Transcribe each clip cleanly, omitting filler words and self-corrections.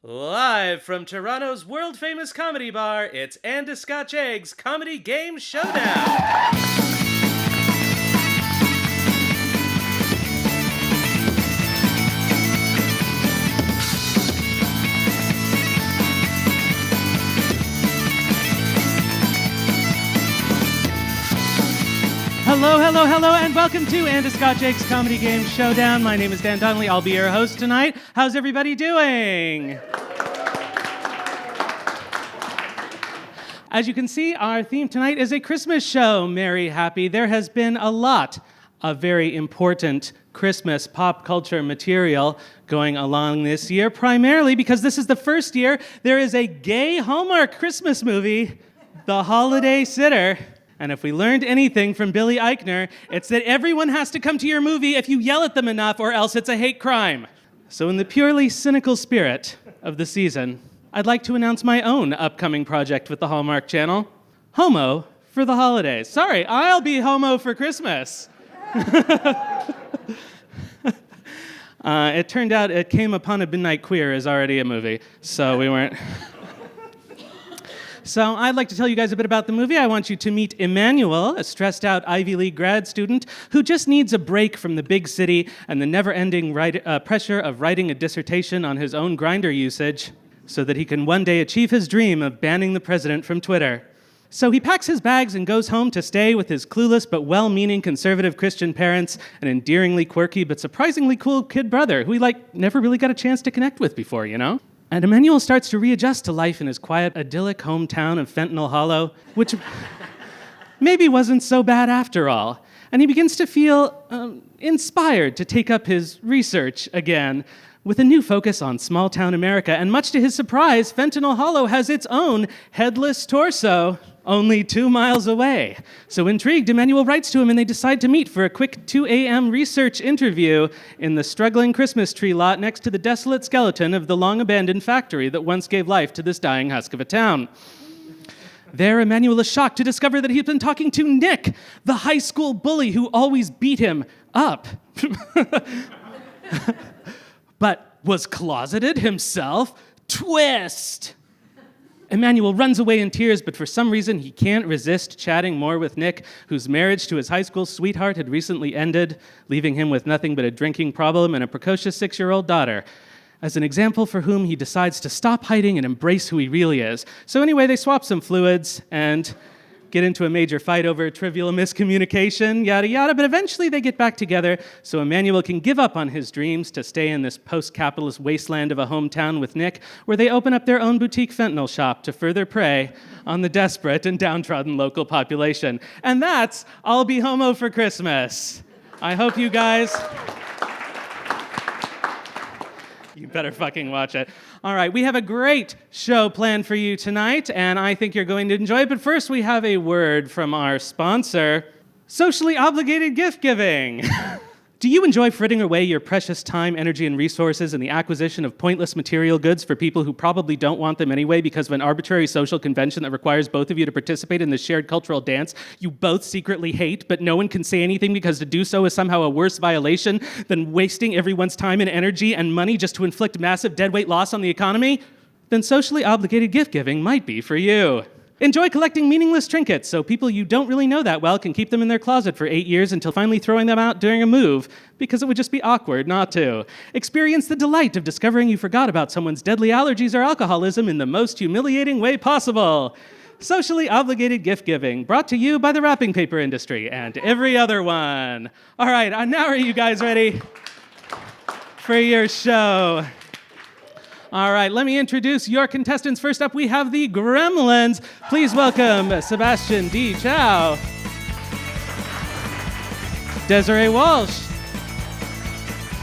Live from Toronto's world-famous comedy bar, it's And a Scotch Egg's Comedy Game Showdown! Hello, and welcome to And a Scotch Egg's Comedy Game Showdown. My name is Dan Donnelly. I'll be your host tonight. How's everybody doing? As you can see, our theme tonight is a Christmas show. Merry, happy. There has been a lot of very important Christmas pop culture material going along this year, primarily because this is the first year there is a gay Hallmark Christmas movie, The Holiday Sitter. And if we learned anything from Billy Eichner, it's that everyone has to come to your movie if you yell at them enough, or else it's a hate crime. So in the purely cynical spirit of the season, I'd like to announce my own upcoming project with the Hallmark Channel, Homo for the Holidays. Sorry, I'll be homo for Christmas. It turned out It Came Upon a Midnight Queer is already a movie, so we weren't... So I'd like to tell you guys a bit about the movie. I want you to meet Emmanuel, a stressed-out Ivy League grad student who just needs a break from the big city and the never-ending pressure of writing a dissertation on his own Grindr usage so that he can one day achieve his dream of banning the president from Twitter. So he packs his bags and goes home to stay with his clueless but well-meaning conservative Christian parents, an endearingly quirky but surprisingly cool kid brother who he never really got a chance to connect with before, you know? And Emmanuel starts to readjust to life in his quiet, idyllic hometown of Fentanyl Hollow, which maybe wasn't so bad after all. And he begins to feel inspired to take up his research again, with a new focus on small-town America. And much to his surprise, Fentanyl Hollow has its own headless torso only 2 miles away. So intrigued, Emmanuel writes to him and they decide to meet for a quick 2 a.m. research interview in the struggling Christmas tree lot next to the desolate skeleton of the long-abandoned factory that once gave life to this dying husk of a town. There, Emmanuel is shocked to discover that he's been talking to Nick, the high school bully who always beat him up. But was closeted himself? Twist! Emmanuel runs away in tears, but for some reason he can't resist chatting more with Nick, whose marriage to his high school sweetheart had recently ended, leaving him with nothing but a drinking problem and a precocious 6-year-old daughter. As an example for whom he decides to stop hiding and embrace who he really is. So anyway, they swap some fluids and get into a major fight over trivial miscommunication, yada yada, but eventually they get back together so Emmanuel can give up on his dreams to stay in this post-capitalist wasteland of a hometown with Nick, where they open up their own boutique fentanyl shop to further prey on the desperate and downtrodden local population. And that's I'll Be Homo for Christmas. I hope you guys... You better fucking watch it. All right, we have a great show planned for you tonight, and I think you're going to enjoy it. But first, we have a word from our sponsor, Socially Obligated Gift Giving. Do you enjoy fritting away your precious time, energy, and resources in the acquisition of pointless material goods for people who probably don't want them anyway because of an arbitrary social convention that requires both of you to participate in the shared cultural dance you both secretly hate, but no one can say anything because to do so is somehow a worse violation than wasting everyone's time and energy and money just to inflict massive deadweight loss on the economy? Then socially obligated gift giving might be for you. Enjoy collecting meaningless trinkets so people you don't really know that well can keep them in their closet for 8 years until finally throwing them out during a move, because it would just be awkward not to. Experience the delight of discovering you forgot about someone's deadly allergies or alcoholism in the most humiliating way possible. Socially obligated gift giving, brought to you by the wrapping paper industry and every other one. All right, now are you guys ready for your show? All right, let me introduce your contestants. First up, we have the Gremlins. Please welcome Sebastian D. Chow, Desirée Walsh,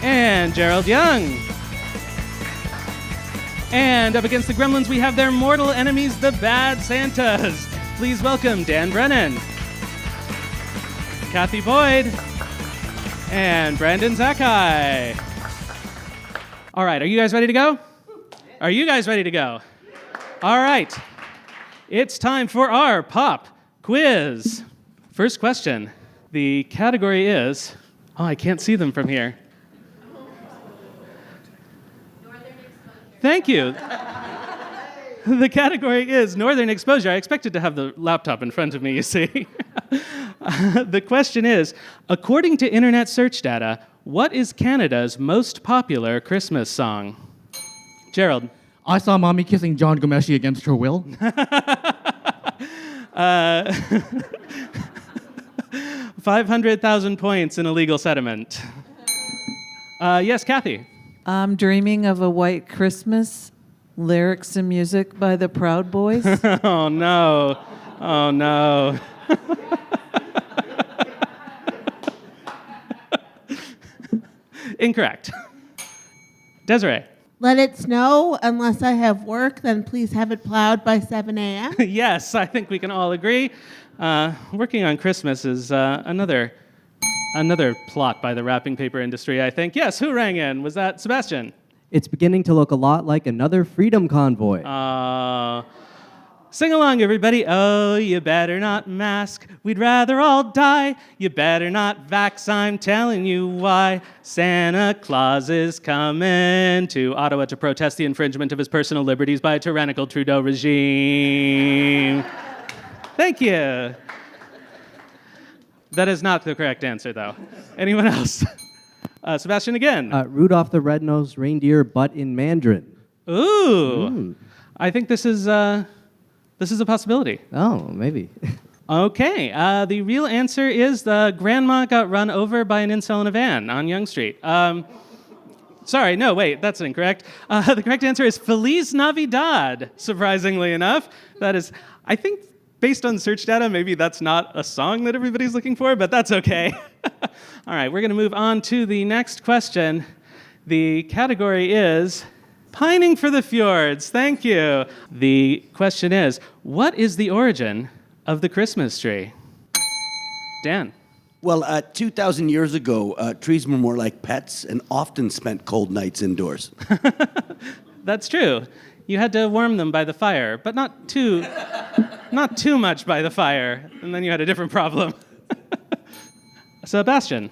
and Gerald Yeung. And up against the Gremlins, we have their mortal enemies, the Bad Santas. Please welcome Dan Brennan, Cathy Boyd, and Brandon Zakkai. All right, are you guys ready to go? Are you guys ready to go? All right. It's time for our pop quiz. First question. The category is... Oh, I can't see them from here. Thank you. The category is Northern Exposure. I expected to have the laptop in front of me, you see. The question is, according to internet search data, what is Canada's most popular Christmas song? Gerald. I saw Mommy kissing John Gomeshi against her will. 500,000 points in a legal settlement. Yes, Cathy. I'm dreaming of a white Christmas. Lyrics and music by the Proud Boys. Oh, no. Oh, no. Incorrect. Desirée. Let it snow unless I have work, then please have it plowed by 7 a.m. Yes, I think we can all agree. Working on Christmas is another plot by the wrapping paper industry, I think. Yes, who rang in? Was that Sebastian? It's beginning to look a lot like another freedom convoy. Sing along, everybody. Oh, you better not mask. We'd rather all die. You better not vax. I'm telling you why. Santa Claus is coming to Ottawa to protest the infringement of his personal liberties by a tyrannical Trudeau regime. Thank you. That is not the correct answer, though. Anyone else? Sebastian again. Rudolph the Red-Nosed Reindeer, but in Mandarin. Ooh. I think this is a possibility. Oh, maybe. Okay. The real answer is the grandma got run over by an incel in a van on Yeung Street. Sorry, no, wait, that's incorrect. The correct answer is Feliz Navidad, surprisingly enough. That is, I think, based on search data, maybe that's not a song that everybody's looking for, but that's okay. All right, we're going to move on to the next question. The category is Pining for the Fjords. Thank you. The question is, what is the origin of the Christmas tree? Dan. Well, 2,000 years ago, trees were more like pets and often spent cold nights indoors. That's true. You had to warm them by the fire, but not too much by the fire, and then you had a different problem. Sebastian.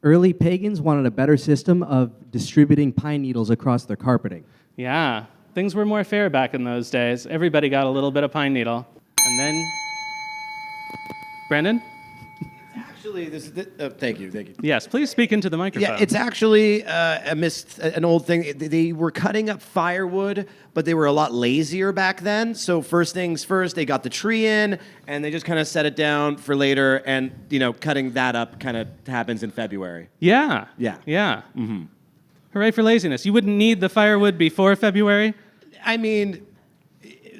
Early pagans wanted a better system of distributing pine needles across their carpeting. Yeah, things were more fair back in those days. Everybody got a little bit of pine needle. And then, Brennan? Actually, thank you. Yes, please speak into the microphone. Yeah, it's actually an old thing. They were cutting up firewood, but they were a lot lazier back then. So first things first, they got the tree in, and they just kind of set it down for later. And cutting that up kind of happens in February. Yeah. Mm-hmm. Hooray for laziness. You wouldn't need the firewood before February? I mean,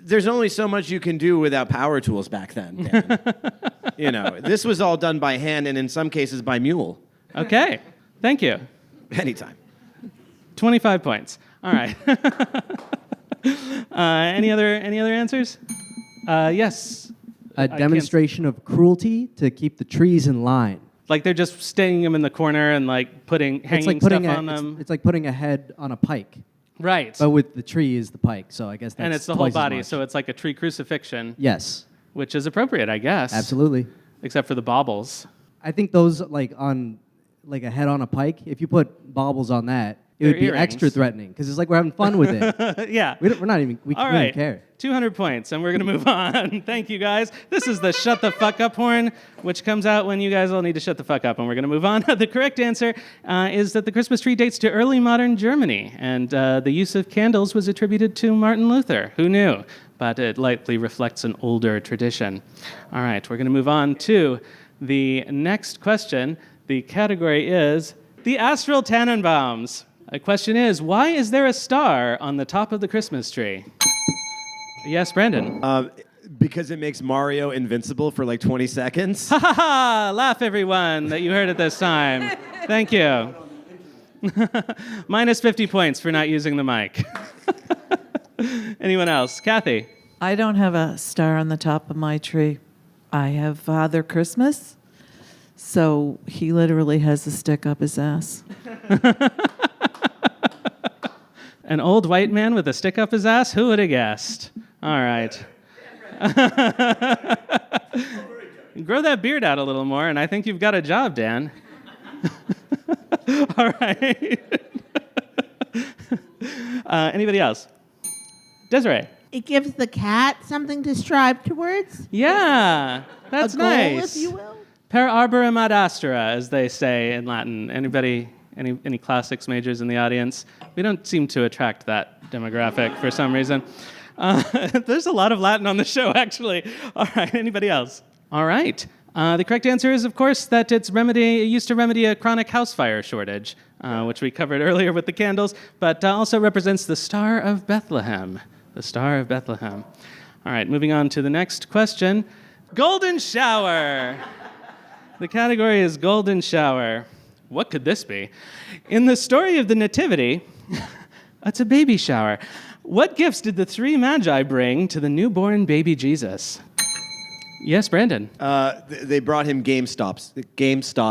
there's only so much you can do without power tools back then, Dan. This was all done by hand and in some cases by mule. Okay. Thank you. Anytime. 25 points. All right. Any other answers? Yes. A demonstration of cruelty to keep the trees in line. Like they're just staying them in the corner and hanging stuff on them. It's like putting a head on a pike. Right. But with the tree is the pike, so I guess that's and it's the twice whole as body, much. so it's like a tree crucifixion. Yes. Which is appropriate, I guess. Absolutely. Except for the baubles. I think those on a head on a pike, if you put baubles on that, it would be earrings. extra threatening because it's like we're having fun with it. Yeah. We don't care. 200 points, and we're going to move on. Thank you, guys. This is the shut the fuck up horn, which comes out when you guys all need to shut the fuck up, and we're going to move on. The correct answer is that the Christmas tree dates to early modern Germany, and the use of candles was attributed to Martin Luther. Who knew? But it likely reflects an older tradition. All right, we're going to move on to the next question. The category is the Astral Tannenbaums. The question is, why is there a star on the top of the Christmas tree? Yes, Brandon. Because it makes Mario invincible for like 20 seconds. Ha ha ha! Laugh, everyone, that you heard it this time. Thank you. Minus 50 points for not using the mic. Anyone else? Cathy. I don't have a star on the top of my tree. I have Father Christmas, so he literally has a stick up his ass. An old white man with a stick up his ass? Who would have guessed? All right. Grow that beard out a little more, and I think you've got a job, Dan. All right. Anybody else? Desirée. It gives the cat something to strive towards. Yeah, that's a goal, nice. if you will. Per arborem ad astra, as they say in Latin. Anybody, any classics majors in the audience? We don't seem to attract that demographic for some reason. There's a lot of Latin on the show, actually. All right, anybody else? All right. The correct answer is, of course, that it used to remedy a chronic house fire shortage, which we covered earlier with the candles, but also represents the Star of Bethlehem. The Star of Bethlehem. All right, moving on to the next question. Golden shower. The category is golden shower. What could this be? In the story of the Nativity, it's a baby shower. What gifts did the three magi bring to the newborn baby Jesus? Yes, Brandon. They brought him GameStop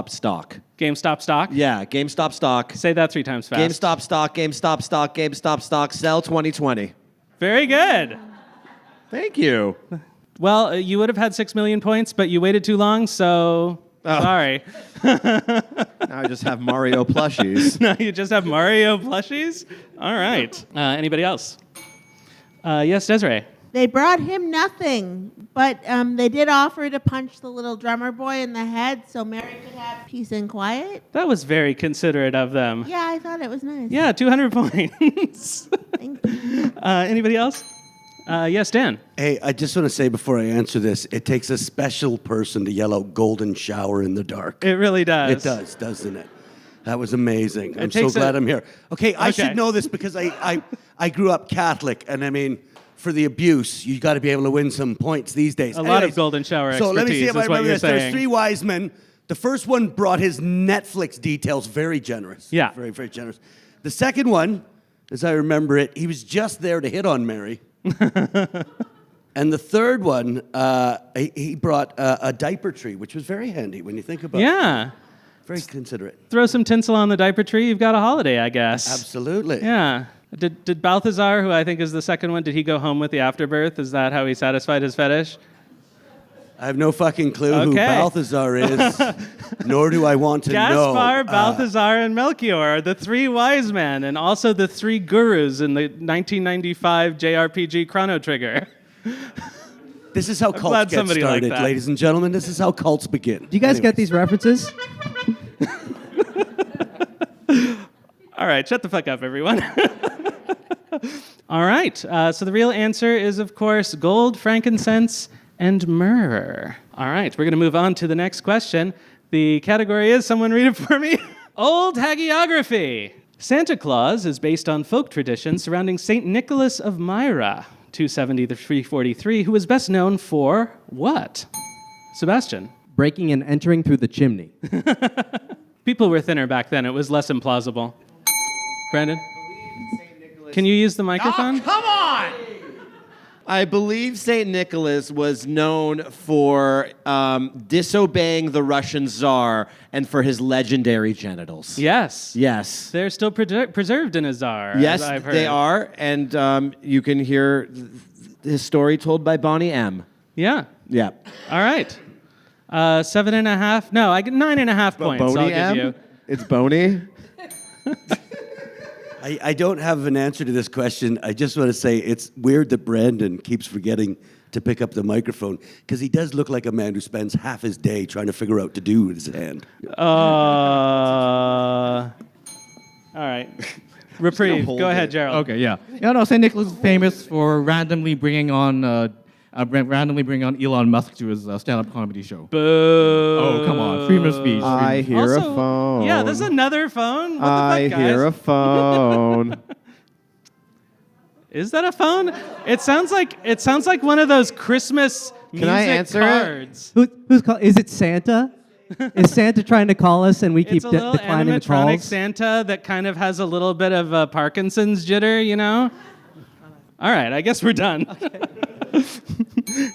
stock. GameStop stock? Yeah, GameStop stock. Say that 3 times fast. GameStop stock, GameStop stock, GameStop stock, sell 2020. Very good. Thank you. Well, you would have had 6 million points, but you waited too long, so sorry. Now I just have Mario plushies. Now you just have Mario plushies? All right. Anybody else? Yes, Desirée. They brought him nothing, but they did offer to punch the little drummer boy in the head so Mary could have peace and quiet. That was very considerate of them. Yeah, I thought it was nice. Yeah, 200 points. Thank you. Anybody else? Yes, Dan. Hey, I just want to say before I answer this, it takes a special person to yell out golden shower in the dark. It really does. It does, doesn't it? That was amazing. I'm so takes glad I'm here. Okay, I Okay. should know this because I grew up Catholic, and I mean, for the abuse, you got to be able to win some points these days. A lot of golden shower So let me see expertise if I is what remember you're this. There's saying. 3 wise men. The first one brought his Netflix details, very generous. Yeah. Very, very generous. The second one, as I remember it, he was just there to hit on Mary. And the third one, he brought a diaper tree, which was very handy when you think about it. Yeah. Very considerate. Throw some tinsel on the diaper tree, you've got a holiday, I guess. Absolutely. Yeah. Did Balthazar, who I think is the second one, did he go home with the afterbirth? Is that how he satisfied his fetish? I have no fucking clue who Okay. Balthazar is, nor do I want to know. Gaspar, Balthazar, and Melchior are the 3 wise men, and also the 3 gurus in the 1995 JRPG Chrono Trigger. This is how glad cults get somebody liked started, that. ladies and gentlemen. This is how cults begin. Do you guys get these references? All right, shut the fuck up, everyone. All right, so the real answer is, of course, gold, frankincense, and myrrh. All right, we're going to move on to the next question. The category is, someone read it for me, Old Hagiography. Santa Claus is based on folk tradition surrounding St. Nicholas of Myra, 270 to 343, who was best known for what? Sebastian. Breaking and entering through the chimney. People were thinner back then. It was less implausible. Brandon? Can you use the microphone? Come on! I believe St. Nicholas was known for disobeying the Russian Tsar and for his legendary genitals. Yes. Yes. They're still preserved in a czar, Yes, as I've heard. they are. And you can hear his story told by Bonnie M. Yeah. Yeah. All right. 7.5. No, I get 9.5 points. I'll Boney give M? you. It's Boney? I don't have an answer to this question. I just want to say it's weird that Brandon keeps forgetting to pick up the microphone because he does look like a man who spends half his day trying to figure out what to do with his hand. All right. Reprieve. hold Go ahead, it. Gerald. Okay, yeah. Yeah, no, St. Nicholas is famous for randomly bringing on Elon Musk to his stand-up comedy show. Boo. Oh, come on. Freedom of speech. I hear Also- a phone. Yeah, there's another phone. What I the fuck, guys? hear a phone. Is that a phone? It sounds like one of those Christmas music I answer it? cards. Is it Santa? Is Santa trying to call us and we keep It's a little declining the animatronic calls? Santa that kind of has a little bit of Parkinson's jitter, you know? All right, I guess we're done.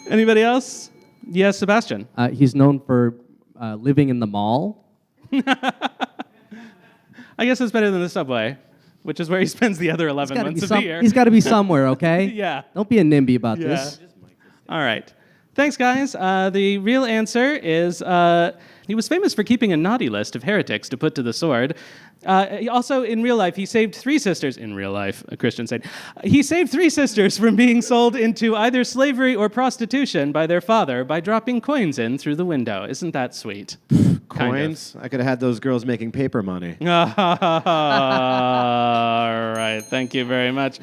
Anybody else? Yes, Sebastian. He's known for living in the mall. I guess it's better than the subway, which is where he spends the other 11 months of the year. He's got to be somewhere, okay? Yeah. Don't be a NIMBY about Yeah. this. All right. Thanks, guys. The real answer is He was famous for keeping a naughty list of heretics to put to the sword. Also, in real life, he saved 3 sisters. In real life, a Christian saint. He saved 3 sisters from being sold into either slavery or prostitution by their father by dropping coins in through the window. Isn't that sweet? Coins? I could have had those girls making paper money. All right, thank you very much.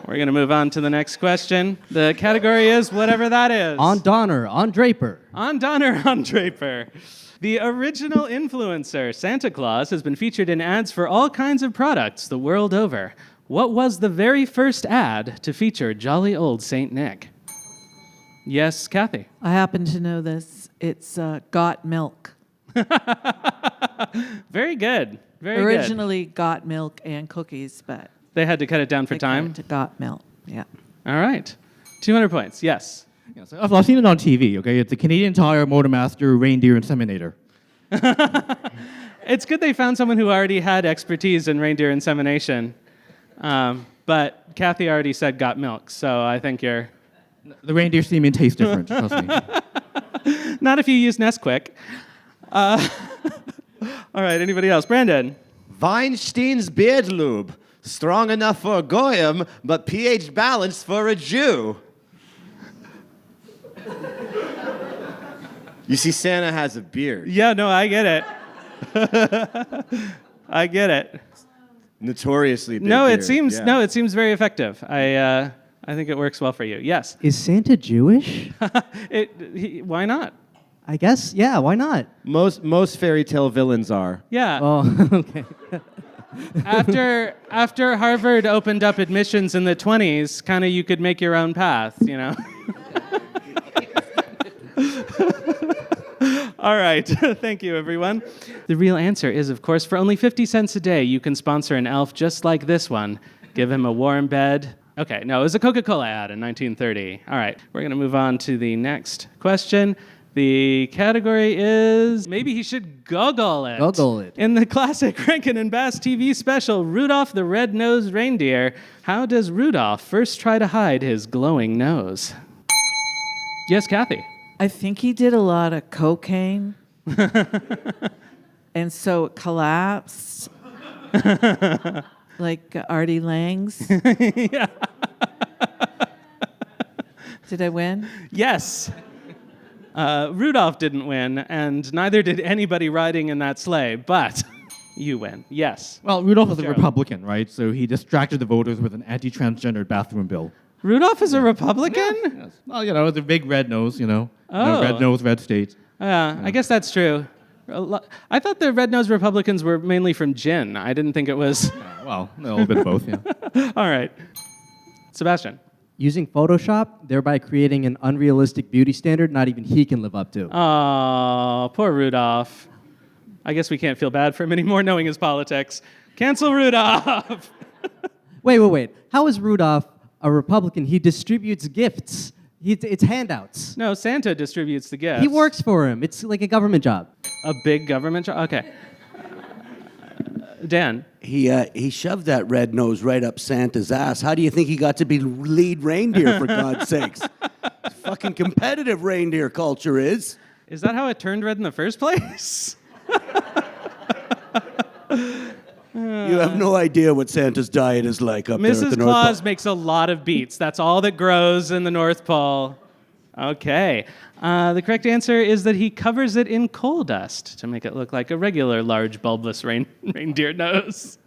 We're going to move on to the next question. The category is whatever that is. On Donner, on Draper. On Donner, on Draper. The original influencer, Santa Claus, has been featured in ads for all kinds of products the world over. What was the very first ad to feature jolly old Saint Nick? Yes, Cathy. I happen to know this. It's Got Milk. Very good. Very Originally Got Milk and Cookies, but good. They had to cut it down for they cut time. it to Got Milk. Yeah. All right. 200 points. Yes. Yeah, so I've seen it on TV, okay? It's a Canadian Tire Motormaster Reindeer Inseminator. It's good they found someone who already had expertise in reindeer insemination. But Cathy already said got milk, so I think you're... The reindeer semen tastes different, trust me. Not if you use Nesquik. All right, anybody else? Brandon. Weinstein's beard lube. Strong enough for a goyim, but pH balanced for a Jew. You see, Santa has a beard. Yeah, no, I get it. I get it. Notoriously big No, beard. it seems yeah. it seems very effective. I think it works well for you. Yes. Is Santa Jewish? Why not? I guess, yeah, why not? Most fairy tale villains are. Yeah. Oh, okay. After Harvard opened up admissions in the 20s, kind of you could make your own path, you know. All right. Thank you, everyone. The real answer is, of course, for only 50 cents a day, you can sponsor an elf just like this one. Give him a warm bed. Okay, no, it was a Coca-Cola ad in 1930. All right, we're going to move on to the next question. The category is maybe he should goggle it. Goggle it. In the classic Rankin and Bass TV special, Rudolph the Red-Nosed Reindeer, how does Rudolph first try to hide his glowing nose? Yes, Cathy. I think he did a lot of cocaine. And so it collapsed. Like Artie Lang's. Yeah. Did I win? Yes. Rudolph didn't win, and neither did anybody riding in that sleigh, but you win. Yes. Well, Rudolph was a Gerald. Republican, right? So he distracted the voters with an anti-transgender bathroom bill. Rudolph is a Republican? Yes. Well, you know, the big red nose, you know. Oh. Red nose, red state. I guess that's true. I thought the red-nosed Republicans were mainly from gin. I didn't think it was... Well, a little bit of both, yeah. All right. Sebastian. Using Photoshop, thereby creating an unrealistic beauty standard not even he can live up to. Oh, poor Rudolph. I guess we can't feel bad for him anymore knowing his politics. Cancel Rudolph. Wait. How is Rudolph a Republican? He distributes gifts. It's handouts. No, Santa distributes the gifts. He works for him. It's like a government job. A big government job? Okay. Dan. He shoved that red nose right up Santa's ass. How do you think he got to be lead reindeer, for God's sakes? Fucking competitive reindeer culture is. Is that how it turned red in the first place? You have no idea what Santa's diet is like up there at the Mrs. North Claus Pole. makes a lot of beets. That's all that grows in the North Pole. Okay. The correct answer is that he covers it in coal dust to make it look like a regular large bulbous reindeer nose.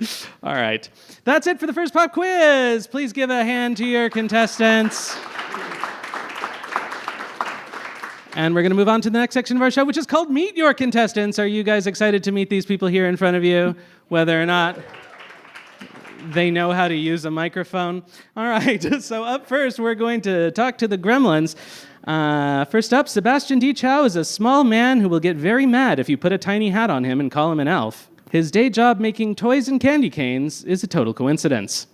All right. That's it for the first pop quiz. Please give a hand to your contestants. And we're going to move on to the next section of our show, which is called Meet Your Contestants. Are you guys excited to meet these people here in front of you, whether or not they know how to use a microphone? All right, so up first, we're going to talk to the Gremlins. First up, Sebastian D. Chow is a small man who will get very mad if you put a tiny hat on him and call him an elf. His day job making toys and candy canes is a total coincidence.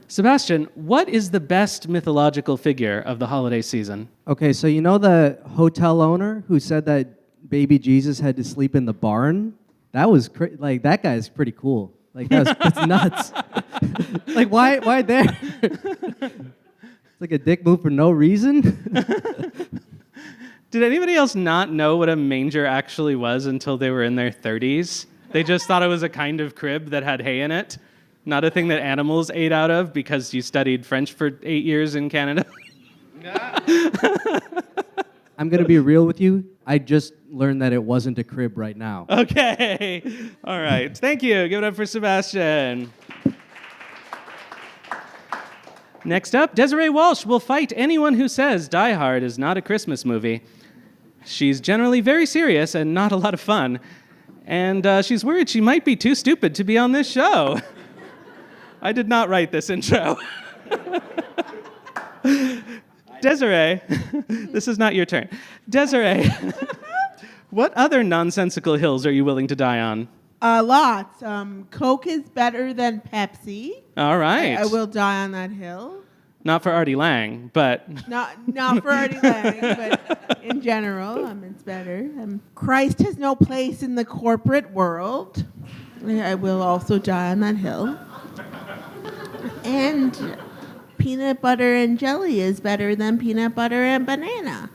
Sebastian, what is the best mythological figure of the holiday season? Okay, so you know the hotel owner who said that baby Jesus had to sleep in the barn? That was that guy's pretty cool. Like that's nuts. Like why there? It's like a dick move for no reason. Did anybody else not know what a manger actually was until they were in their 30s? They just thought it was a kind of crib that had hay in it, not a thing that animals ate out of because you studied French for 8 years in Canada. I'm going to be real with you. I just learned that it wasn't a crib right now. Okay. All right. Thank you. Give it up for Sebastian. Next up, Desirée Walsh will fight anyone who says Die Hard is not a Christmas movie. She's generally very serious and not a lot of fun. And she's worried she might be too stupid to be on this show. I did not write this intro. Desirée, this is not your turn. Desirée, what other nonsensical hills are you willing to die on? Lots. Coke is better than Pepsi. All right. I will die on that hill. Not for Artie Lang, but... Not for Artie Lang, but in general, it's better. Christ has no place in the corporate world. I will also die on that hill. And peanut butter and jelly is better than peanut butter and banana.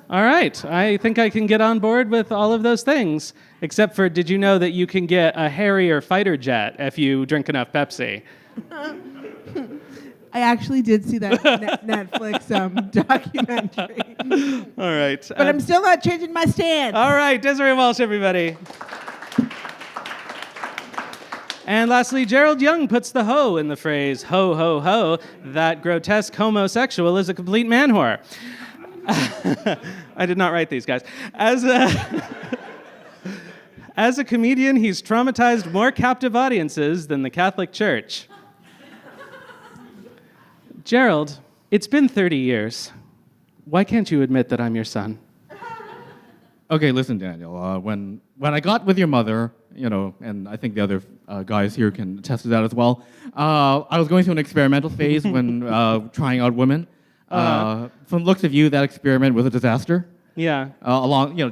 All right. I think I can get on board with all of those things. Except for, did you know that you can get a Harrier fighter jet if you drink enough Pepsi? I actually did see that Netflix documentary. All right. But I'm still not changing my stance. All right. Desirée Walsh, everybody. And lastly, Gerald Yeung puts the ho in the phrase, ho, ho, ho, that grotesque homosexual is a complete man whore. I did not write these, guys. As a comedian, he's traumatized more captive audiences than the Catholic Church. Gerald, it's been 30 years. Why can't you admit that I'm your son? Okay, listen, Daniel. When I got with your mother, and I think the other guys here can attest to that as well, I was going through an experimental phase when trying out women. From the looks of you, that experiment was a disaster. Yeah.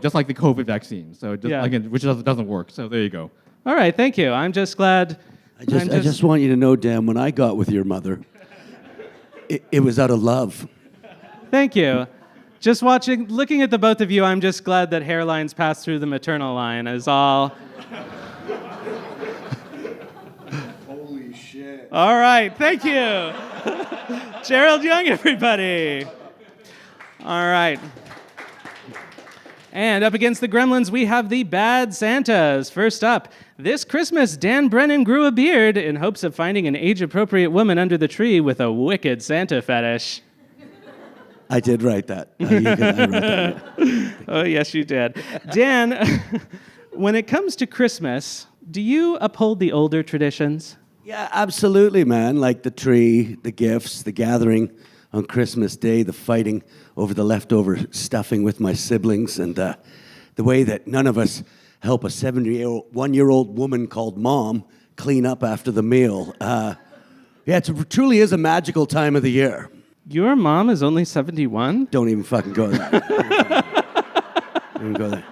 Just like the COVID vaccine. So again, which doesn't work. So there you go. All right, thank you. I'm just glad. I just want you to know, Dan, when I got with your mother, it was out of love. Thank you. Just looking at the both of you, I'm just glad that hairlines pass through the maternal line is all. Holy shit. All right, thank you. Gerald Yeung, everybody. All right. And up against the Gremlins, we have the Bad Santas. First up, this Christmas, Dan Brennan grew a beard in hopes of finding an age-appropriate woman under the tree with a wicked Santa fetish. I did write that. I wrote that. Yeah. Oh, yes, you did. Dan, when it comes to Christmas, do you uphold the older traditions? Yeah, absolutely, man. Like the tree, the gifts, the gathering on Christmas Day, the fighting over the leftover stuffing with my siblings, and the way that none of us help a 71-year-old woman called Mom clean up after the meal. It truly is a magical time of the year. Your mom is only 71? Don't even fucking go there. Don't even go there.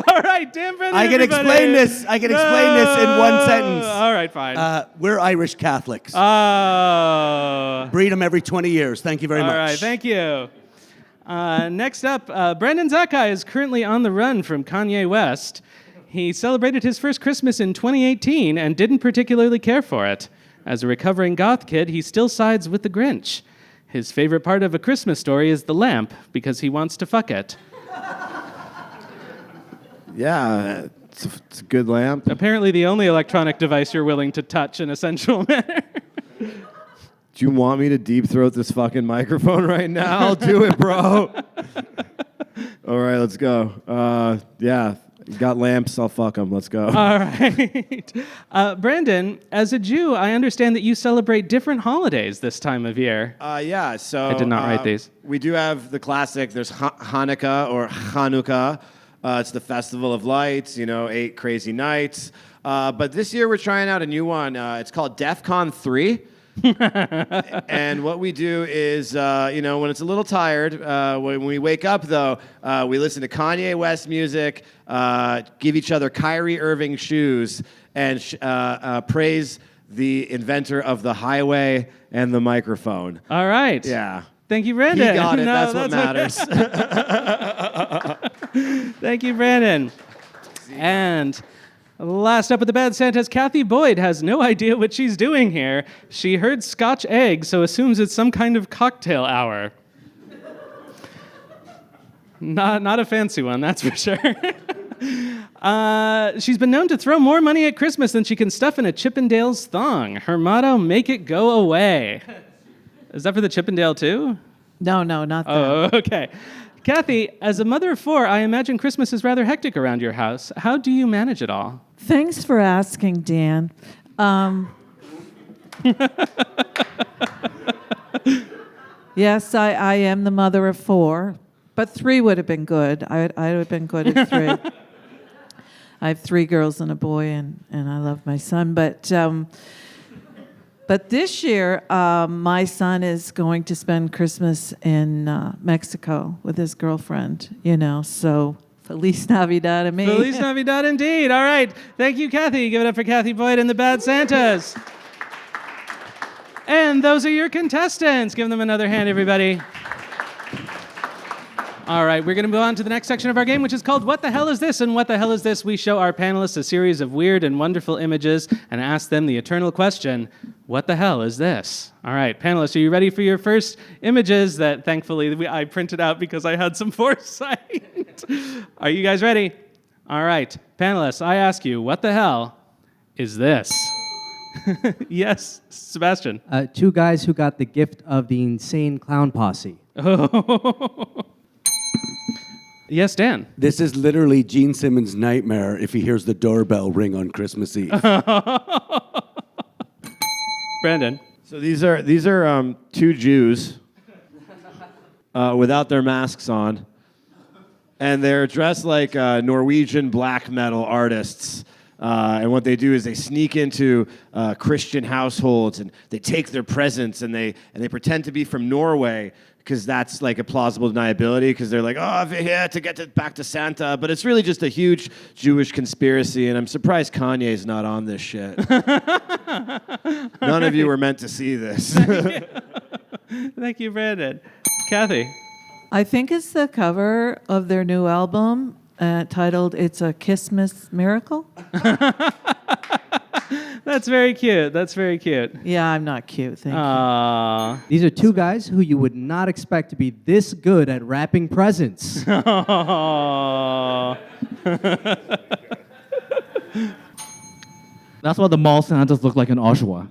All right, Dan Brennan, I can everybody. explain this. I can explain this in one sentence. All right, fine. We're Irish Catholics. Oh. Breed them every 20 years. Thank you very much. All right, thank you. Next up, Brendan Zakkai is currently on the run from Kanye West. He celebrated his first Christmas in 2018 and didn't particularly care for it. As a recovering goth kid, he still sides with the Grinch. His favorite part of A Christmas Story is the lamp, because he wants to fuck it. Yeah, it's a good lamp. Apparently the only electronic device you're willing to touch in a sensual manner. Do you want me to deep throat this fucking microphone right now? I'll do it, bro. All right, let's go. Yeah, you got lamps, I'll fuck them. Let's go. All right. Brandon, as a Jew, I understand that you celebrate different holidays this time of year. Yeah, so... I did not write these. We do have the classic. There's Hanukkah or Chanukah. It's the Festival of Lights, 8 crazy nights. But this year we're trying out a new one. It's called DEF CON 3. And what we do is, when it's a little tired, when we wake up, though, we listen to Kanye West music, give each other Kyrie Irving shoes, and praise the inventor of the highway and the microphone. All right. Yeah. Thank you, He Brennan. got it. No, That's what matters. Thank you, Brennan. And last up with the Bad Santas, Cathy Boyd has no idea what she's doing here. She heard Scotch egg, so assumes it's some kind of cocktail hour. Not a fancy one, that's for sure. She's been known to throw more money at Christmas than she can stuff in a Chippendale's thong. Her motto, make it go away. Is that for the Chippendale too? No, not that. Oh, okay. Cathy, as a mother of 4, I imagine Christmas is rather hectic around your house. How do you manage it all? Thanks for asking, Dan. Yes, I am the mother of 4, but 3 would have been good. I would have been good at 3. I have 3 girls and a boy, and I love my son. But this year, my son is going to spend Christmas in Mexico with his girlfriend, so Feliz Navidad to me. Feliz Navidad indeed. All right. Thank you, Cathy. Give it up for Cathy Boyd and the Bad Santas. And those are your contestants. Give them another hand, everybody. All right, we're going to move on to the next section of our game, which is called What the Hell is This? And What the Hell is This? We show our panelists a series of weird and wonderful images and ask them the eternal question, what the hell is this? All right, panelists, are you ready for your first images that thankfully I printed out because I had some foresight? Are you guys ready? All right, panelists, I ask you, what the hell is this? Yes, Sebastian. 2 guys who got the gift of the insane clown posse. Yes, Dan. This is literally Gene Simmons' nightmare if he hears the doorbell ring on Christmas Eve. Brandon. So these are 2 Jews without their masks on, and they're dressed like Norwegian black metal artists. And what they do is they sneak into Christian households and they take their presents and they pretend to be from Norway because that's like a plausible deniability because they're like, oh, we're here to get back to Santa. But it's really just a huge Jewish conspiracy, and I'm surprised Kanye's not on this shit. None of you were meant to see this. Thank you, Brandon. Cathy. I think it's the cover of their new album titled It's a Christmas Miracle. That's very cute. That's very cute. Yeah, I'm not cute, thank Aww. These are 2 guys who you would not expect to be this good at wrapping presents. Aww. That's why the mall Santas look like in Oshawa.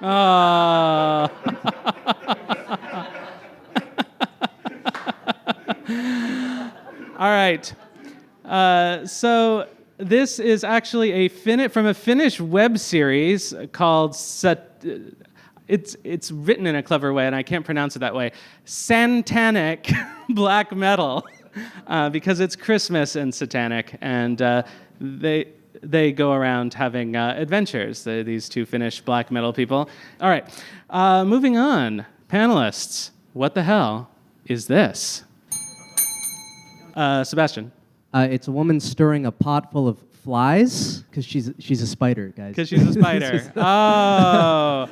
Aww. All right. So this is actually from a Finnish web series called it's written in a clever way, and I can't pronounce it that way. Satanic black metal, because it's Christmas and satanic, and they go around having adventures. These 2 Finnish black metal people. All right, moving on, panelists. What the hell is this? Sebastian. It's a woman stirring a pot full of flies because she's a spider, guys. Because she's a spider. Oh.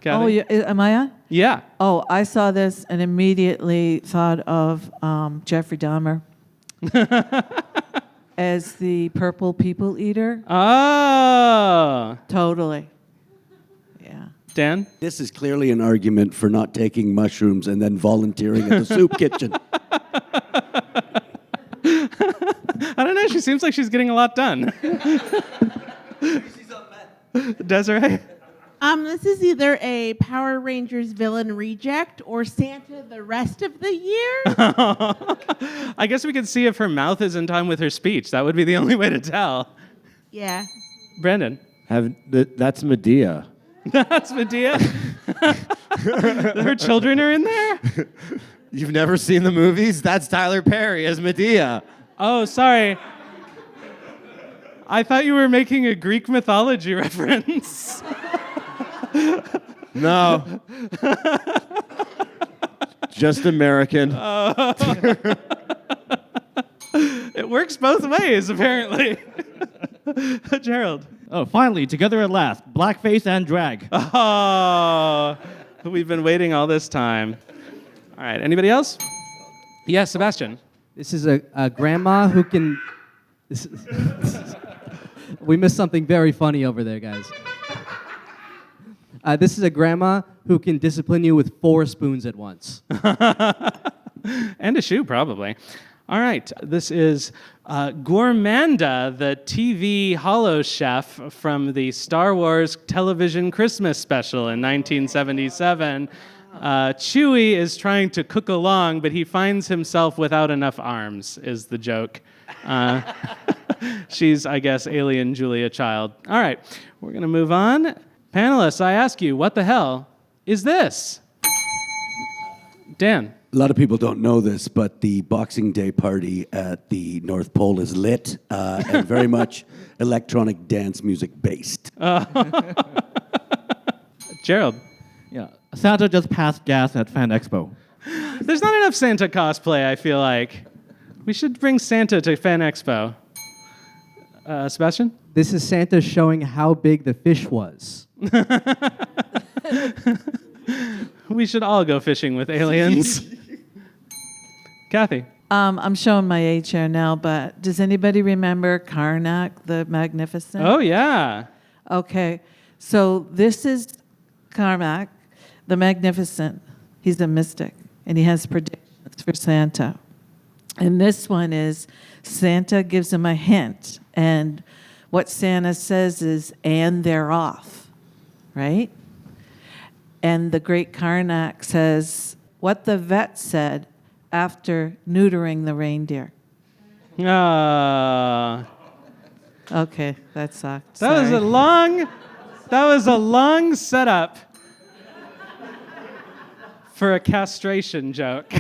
Cathy? Oh, yeah, am I on? Yeah. Oh, I saw this and immediately thought of Jeffrey Dahmer as the purple people eater. Oh. Totally. Yeah. Dan? This is clearly an argument for not taking mushrooms and then volunteering at the soup kitchen. I don't know. She seems like she's getting a lot done. Desirée? This is either a Power Rangers villain reject or Santa the rest of the year. I guess we could see if her mouth is in time with her speech. That would be the only way to tell. Yeah. Brandon? That's Medea. That's Medea? Her children are in there? You've never seen the movies? That's Tyler Perry as Medea. Oh, sorry. I thought you were making a Greek mythology reference. No. Just American. It works both ways, apparently. Gerald. Oh, finally, together at last, blackface and drag. Oh, We've been waiting all this time. All right, anybody else? Yes, Sebastian. This is a grandma who can. We missed something very funny over there, guys. This is a grandma who can discipline you with 4 spoons at once. And a shoe, probably. All right, this is Gourmanda, the TV holo chef from the Star Wars television Christmas special in 1977. Chewie is trying to cook along, but he finds himself without enough arms, is the joke. She's, I guess, alien Julia Child. All right, we're going to move on. Panelists, I ask you, what the hell is this? Dan. A lot of people don't know this, but the Boxing Day party at the North Pole is lit and very much electronic dance music based. Gerald. Yeah. Santa just passed gas at Fan Expo. There's not enough Santa cosplay, I feel like. We should bring Santa to Fan Expo. Sebastian? This is Santa showing how big the fish was. We should all go fishing with aliens. Kathy? I'm showing my age here now, but does anybody remember Karnak the Magnificent? Oh, yeah. Okay, so this is Karnak the Magnificent. He's a mystic, and he has predictions for Santa. And this one is Santa gives him a hint, and what Santa says is, and they're off, right? And the great Karnak says, what the vet said after neutering the reindeer. Okay, that sucked. That was a long setup for a castration joke.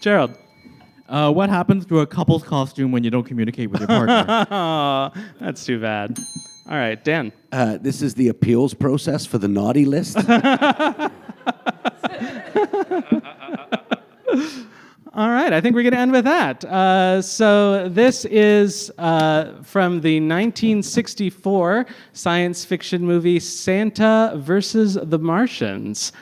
Gerald. What happens to a couple's costume when you don't communicate with your partner? Oh, that's too bad. All right, Dan. This is the appeals process for the naughty list. All right, I think we're going to end with that. So this is from the 1964 science fiction movie Santa versus the Martians,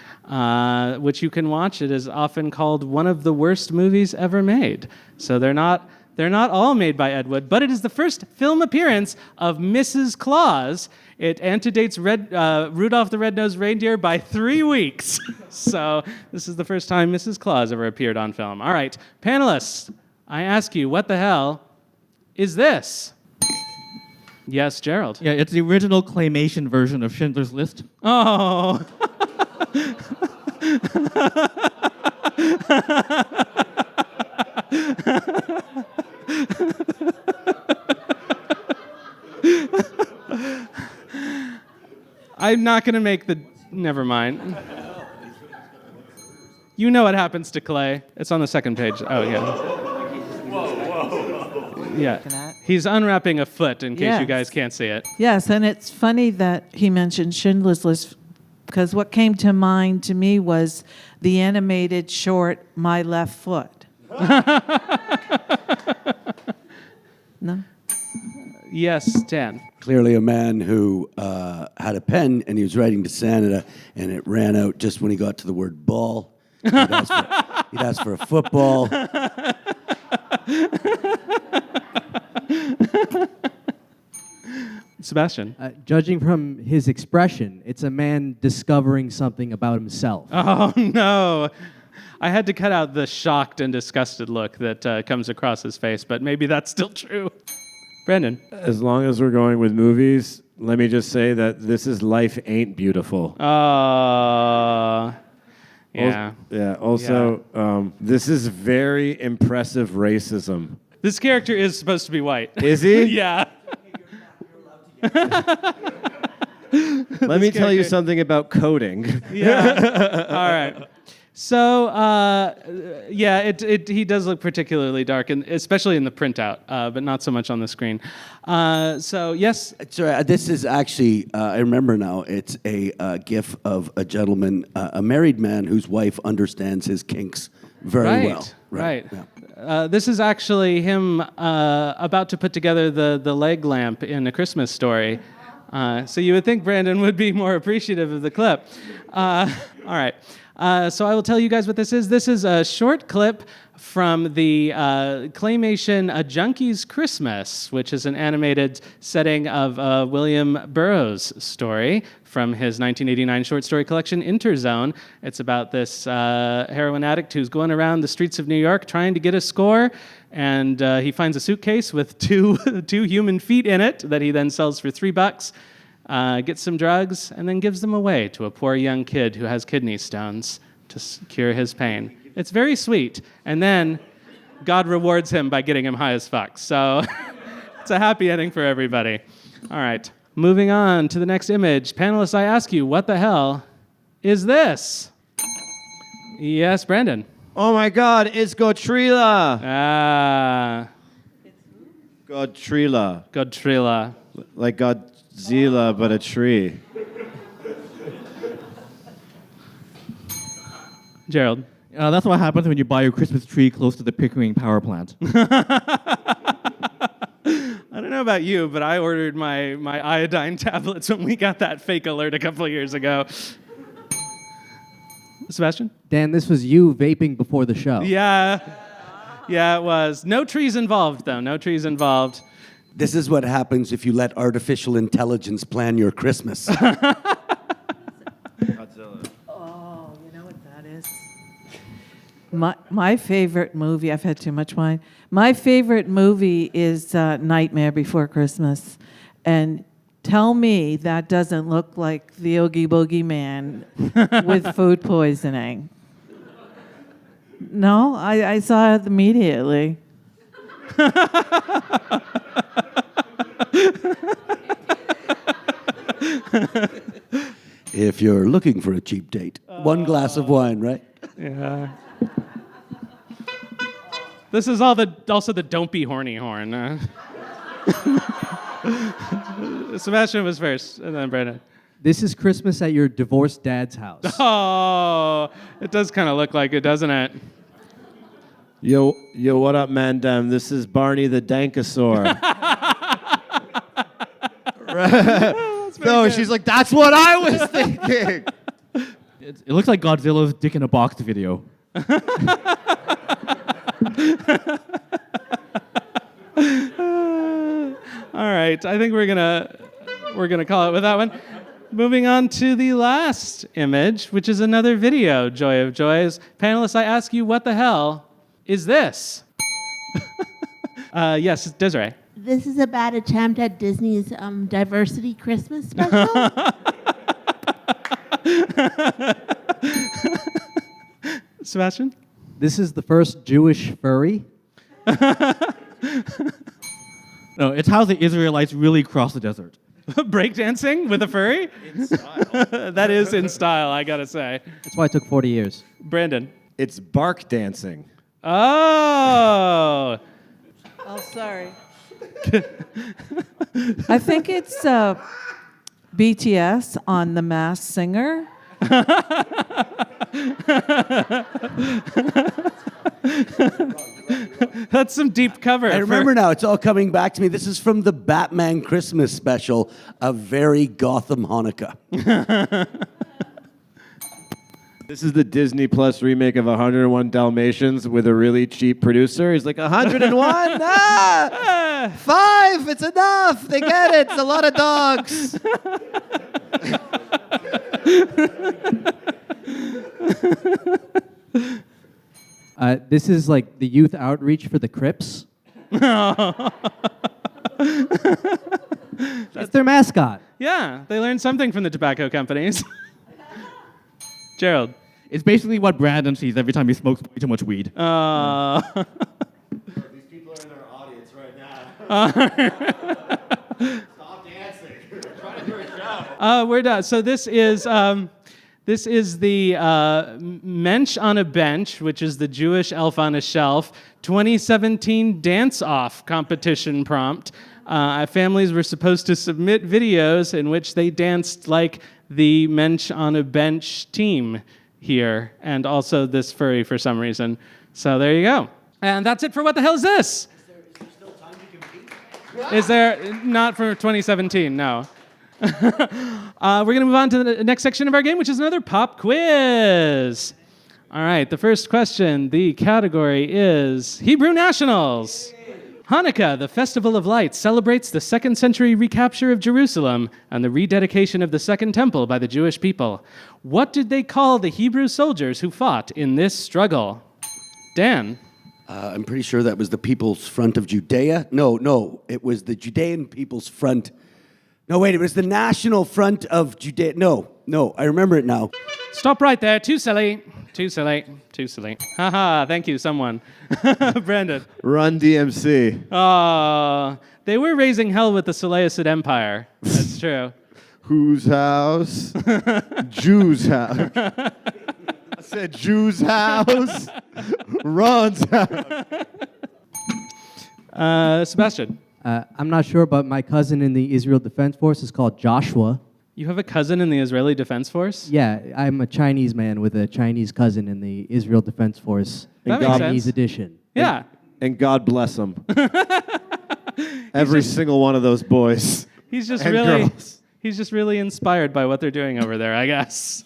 which you can watch. It is often called one of the worst movies ever made. So they're not all made by Ed Wood, but it is the first film appearance of Mrs. Claus. It antedates Rudolph the Red-Nosed Reindeer by 3 weeks. So this is the first time Mrs. Claus ever appeared on film. All right, panelists, I ask you, what the hell is this? Yes, Gerald. Yeah, it's the original claymation version of Schindler's List. Oh. I'm not going to make the... Never mind. You know what happens to Clay. It's on the second page. Oh, yeah. Whoa. Yeah. He's unwrapping a foot in case you guys can't see it. Yes, and it's funny that he mentioned Schindler's List because what came to mind to me was the animated short My Left Foot. No? Yes, Dan. Clearly a man who had a pen and he was writing to Santa and it ran out just when he got to the word ball. He'd ask for a football. Sebastian. Judging from his expression, it's a man discovering something about himself. Oh, no. I had to cut out the shocked and disgusted look that comes across his face, but maybe that's still true. Brennan. As long as we're going with movies, let me just say that this is Life Ain't Beautiful. Yeah. Also, this is very impressive racism. This character is supposed to be white. Is he? Yeah. Let me tell you something about coding. Yeah. All right. So, he does look particularly dark, and especially in the printout, but not so much on the screen. So, yes? Sorry, this is actually, I remember now, it's a gif of a gentleman, a married man whose wife understands his kinks very well. Right. Yeah. This is actually him about to put together the leg lamp in A Christmas Story. So you would think Brandon would be more appreciative of the clip. All right. So I will tell you guys what this is. This is a short clip from the claymation A Junkie's Christmas, which is an animated setting of William Burroughs' story from his 1989 short story collection, Interzone. It's about this heroin addict who's going around the streets of New York trying to get a score, and he finds a suitcase with two human feet in it that he then sells for $3, gets some drugs, and then gives them away to a poor young kid who has kidney stones to cure his pain. It's very sweet. And then God rewards him by getting him high as fuck. So it's a happy ending for everybody. All right. Moving on to the next image. Panelists, I ask you, what the hell is this? Yes, Brandon. Oh my God, it's Gotrila. Gotrila. Godzilla. Like Godzilla, but a tree. Gerald. That's what happens when you buy your Christmas tree close to the Pickering power plant. I don't know about you, but I ordered my iodine tablets when we got that fake alert a couple of years ago. Sebastian? Dan, this was you vaping before the show. Yeah, it was. No trees involved, though. No trees involved. This is what happens if you let artificial intelligence plan your Christmas. Godzilla. Oh, you know what that is? My favorite movie, I've had too much wine. My favorite movie is Nightmare Before Christmas. And tell me that doesn't look like the Oogie Boogie Man with food poisoning. No, I saw it immediately. If you're looking for a cheap date, one glass of wine, right? Yeah. This is also the don't be horny horn. Sebastian was first, and then Brennan. This is Christmas at your divorced dad's house. Oh, it does kind of look like it, doesn't it? Yo, what up, Mandem? This is Barney the Dankosaur. No, she's like, that's what I was thinking. It looks like Godzilla's Dick in a Box video. All right, I think we're gonna call it with that one. Moving on to the last image, which is another video, Joy of Joys. Panelists, I ask you, what the hell is this? Yes, Desirée. This is a bad attempt at Disney's diversity Christmas special. Sebastian? This is the first Jewish furry. No, it's how the Israelites really cross the desert. Breakdancing with a furry? In style. That is in style, I gotta say. That's why it took 40 years. Brandon. It's bark dancing. Oh. Oh, sorry. I think it's BTS on The Masked Singer. That's some deep cover. I remember now, it's all coming back to me. This is from the Batman Christmas special, A Very Gotham Hanukkah. This is the Disney Plus remake of 101 Dalmatians with a really cheap producer. He's like, 101? Ah! 5! It's enough! They get it! It's a lot of dogs! This is like the youth outreach for the Crips. It's their mascot. Yeah, they learned something from the tobacco companies. Gerald. It's basically what Brandon sees every time he smokes way too much weed. These people are in our audience right now. Stop dancing. We're trying to do a show. We're done. So this is the Mensch on a Bench, which is the Jewish Elf on a Shelf 2017 dance-off competition prompt. Families were supposed to submit videos in which they danced like the Mensch on a Bench team here, and also this furry for some reason. So there you go. And that's it for What the Hell Is This? Is there still time to compete? Is there? Not for 2017, no. We're going to move on to the next section of our game, which is another pop quiz. All right, the first question, the category is Hebrew nationals. Hanukkah, the Festival of Lights, celebrates the 2nd century recapture of Jerusalem and the rededication of the Second Temple by the Jewish people. What did they call the Hebrew soldiers who fought in this struggle? Dan? I'm pretty sure that was the People's Front of Judea. No, it was the Judean People's Front. No, wait, it was the National Front of Judea. No, I remember it now. Stop right there. Too silly. Haha, thank you, someone. Brendan. Run DMC. Oh, they were raising hell with the Seleucid Empire. That's true. Whose house? Jew's house. I said Jew's house. Ron's house. Sebastian. I'm not sure, but my cousin in the Israel Defense Force is called Joshua. You have a cousin in the Israeli Defense Force? Yeah, I'm a Chinese man with a Chinese cousin in the Israel Defense Force. That makes Chinese sense. edition. Yeah. And God bless them. Every single one of those boys. He's just And really girls. he's just really inspired by what they're doing over there, I guess.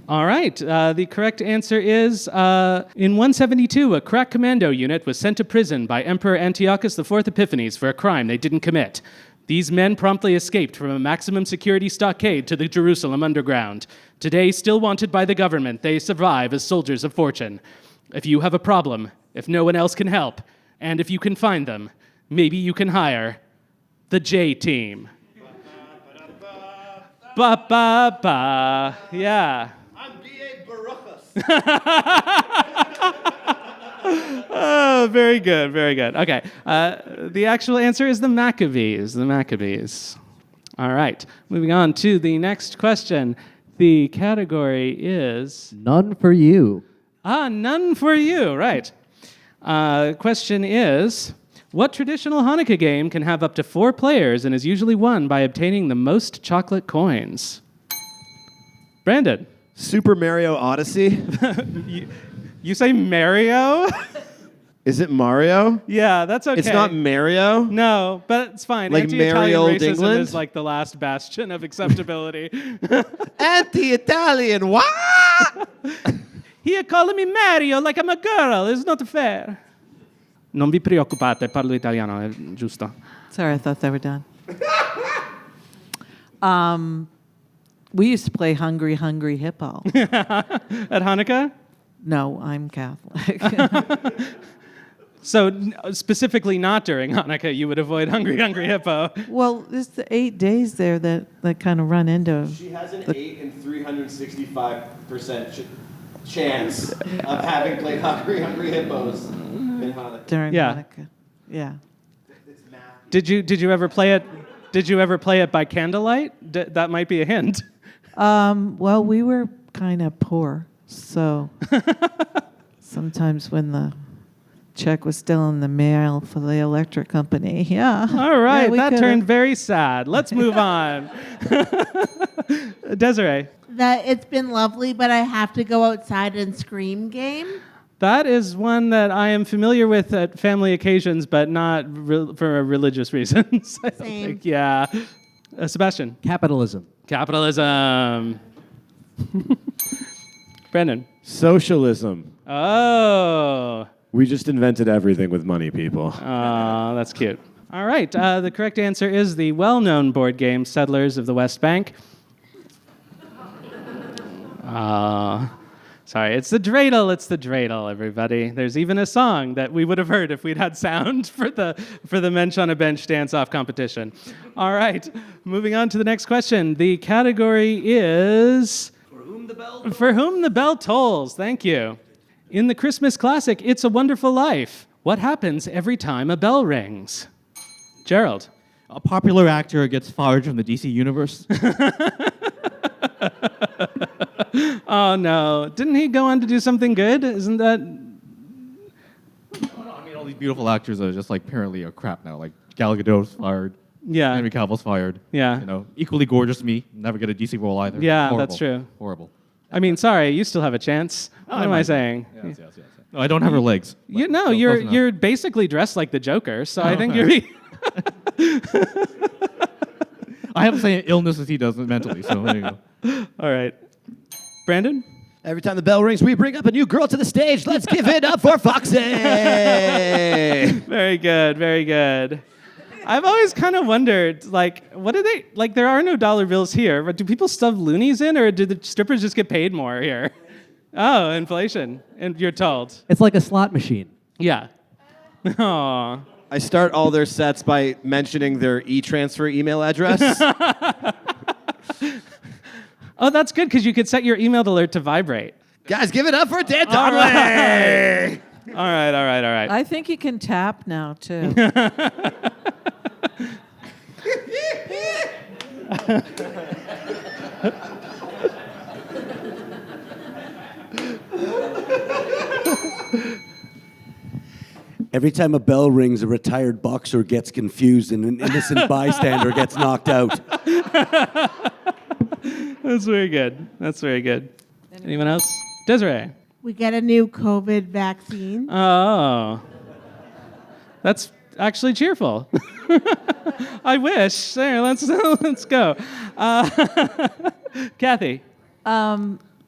All right. The correct answer is in 172, a crack commando unit was sent to prison by Emperor Antiochus IV Epiphanes for a crime they didn't commit. These men promptly escaped from a maximum security stockade to the Jerusalem underground. Today, still wanted by the government, they survive as soldiers of fortune. If you have a problem, if no one else can help, and if you can find them, maybe you can hire the J Team. Ba ba ba. Yeah. I'm B.A. Baruchas. Oh, very good, very good. Okay, the actual answer is the Maccabees. The Maccabees. All right, moving on to the next question. The category is None for you. none for you. Right. Question is, what traditional Hanukkah game can have up to 4 players and is usually won by obtaining the most chocolate coins? Brandon. Super Mario Odyssey. You say Mario? Is it Mario? Yeah, that's okay. It's not Mario? No, but it's fine. Like Anti-Italian merry old racism England? is like the last bastion of acceptability. Anti-Italian, what? Here calling me Mario like I'm a girl. It's not fair. Non vi preoccupate, parlo italiano, è giusto. Sorry, I thought they were done. We used to play Hungry, Hungry Hippo. At Hanukkah? No, I'm Catholic. So specifically not during Hanukkah, you would avoid Hungry, Hungry Hippo. Well, there's the 8 days there that kind of run into. She has an 8 and 365% chance of having played Hungry Hungry Hippos in Hanukkah. During Yeah. Hanukkah. Yeah. Did you ever play it? Did you ever play it by candlelight? That might be a hint. Well, we were kind of poor, so sometimes when the check was still in the mail for the electric company, yeah. All right, Yeah, we that could've. turned very sad. Let's move on. Desiree. That it's been lovely, but I have to go outside and scream game. That is one that I am familiar with at family occasions, but not for religious reasons. I don't Same. think. Yeah. Sebastian. Capitalism. Capitalism. Brennan. Socialism. Oh. We just invented everything with money, people. Oh, that's cute. All right. The correct answer is the well-known board game Settlers of the West Bank. Sorry, it's the dreidel. It's the dreidel, everybody. There's even a song that we would have heard if we'd had sound for the Mensch on a Bench dance-off competition. All right, moving on to the next question. The category is For Whom the Bell Tolls. Thank you. In the Christmas classic, It's a Wonderful Life, what happens every time a bell rings? Gerald. A popular actor gets fired from the DC universe. Oh, no. Didn't he go on to do something good? Isn't that... I mean, all these beautiful actors are just like apparently a crap now. Like Gal Gadot's fired. Yeah. Henry Cavill's fired. Yeah. You know, equally gorgeous me. Never get a DC role either. Yeah, Horrible. that's true. Horrible. I mean, sorry, you still have a chance. What am I saying? Yes. No, I don't have her legs. You but know, close enough. you're basically dressed like the Joker, so I think you're... I have the same illness as he does mentally, so there you go. All right. Brandon? Every time the bell rings, we bring up a new girl to the stage. Let's give it up for Foxy. Very good, very good. I've always kind of wondered, like, what do they, like, there are no dollar bills here, but do people stuff loonies in, or do the strippers just get paid more here? Oh, inflation, and you're told. It's like a slot machine. Yeah. Aw. I start all their sets by mentioning their e-transfer email address. Oh, that's good, because you could set your email alert to vibrate. Guys, give it up for Dan Donnelly. All right. I think you can tap now, too. Every time a bell rings, a retired boxer gets confused and an innocent bystander gets knocked out. That's very good. Anyone else? Desirée? We get a new COVID vaccine. Oh. That's actually cheerful. I wish. There, let's go. Cathy?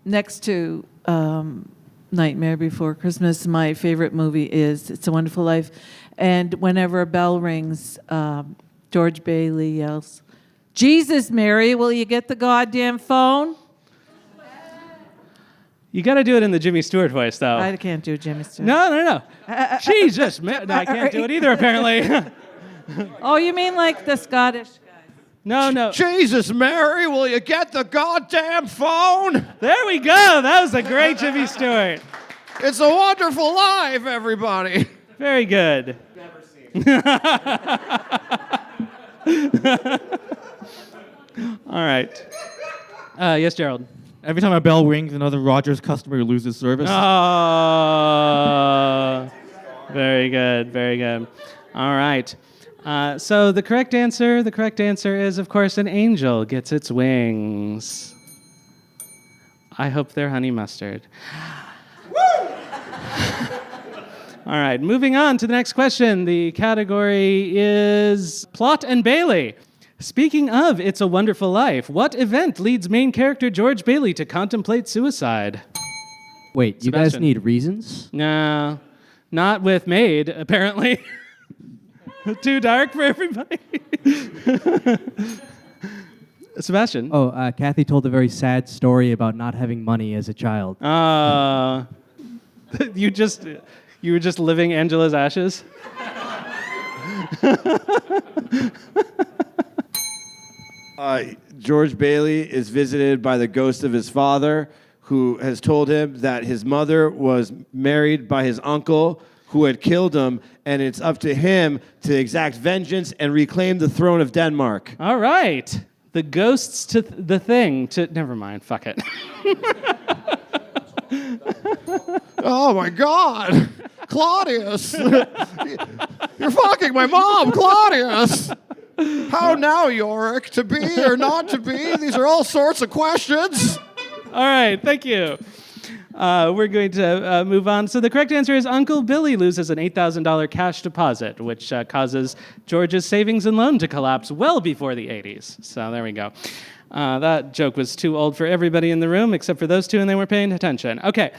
Next to Nightmare Before Christmas, my favorite movie is It's a Wonderful Life. And whenever a bell rings, George Bailey yells, "Jesus, Mary, will you get the goddamn phone?" You got to do it in the Jimmy Stewart voice, though. I can't do Jimmy Stewart. No. Jesus, man. No, I can't do it either, apparently. Oh, you mean like the Scottish guy? No. Jesus, Mary, will you get the goddamn phone? There we go. That was a great Jimmy Stewart. It's a wonderful life, everybody. Very good. All right. Yes, Gerald. Every time a bell rings, another Rogers customer loses service. Oh, very good. All right. So the correct answer is, of course, an angel gets its wings. I hope they're honey mustard. All right, moving on to the next question. The category is Plot and Bailey. Speaking of It's a Wonderful Life, what event leads main character George Bailey to contemplate suicide? Wait, you guys Sebastian. need reasons? No, not with Maid, apparently. Too dark for everybody. Sebastian. Oh, Cathy told a very sad story about not having money as a child. You were just living Angela's ashes? George Bailey is visited by the ghost of his father, who has told him that his mother was married by his uncle, who had killed him, and it's up to him to exact vengeance and reclaim the throne of Denmark. All right. The ghosts to the thing to... Never mind. Fuck it. Oh, my God. Claudius. You're fucking my mom, Claudius. How now, Yorick? To be or not to be? These are all sorts of questions. All right. Thank you. We're going to move on. So the correct answer is Uncle Billy loses an $8,000 cash deposit, which causes George's savings and loan to collapse well before the 80s. So there we go. That joke was too old for everybody in the room except for those two, and they weren't paying attention. Okay.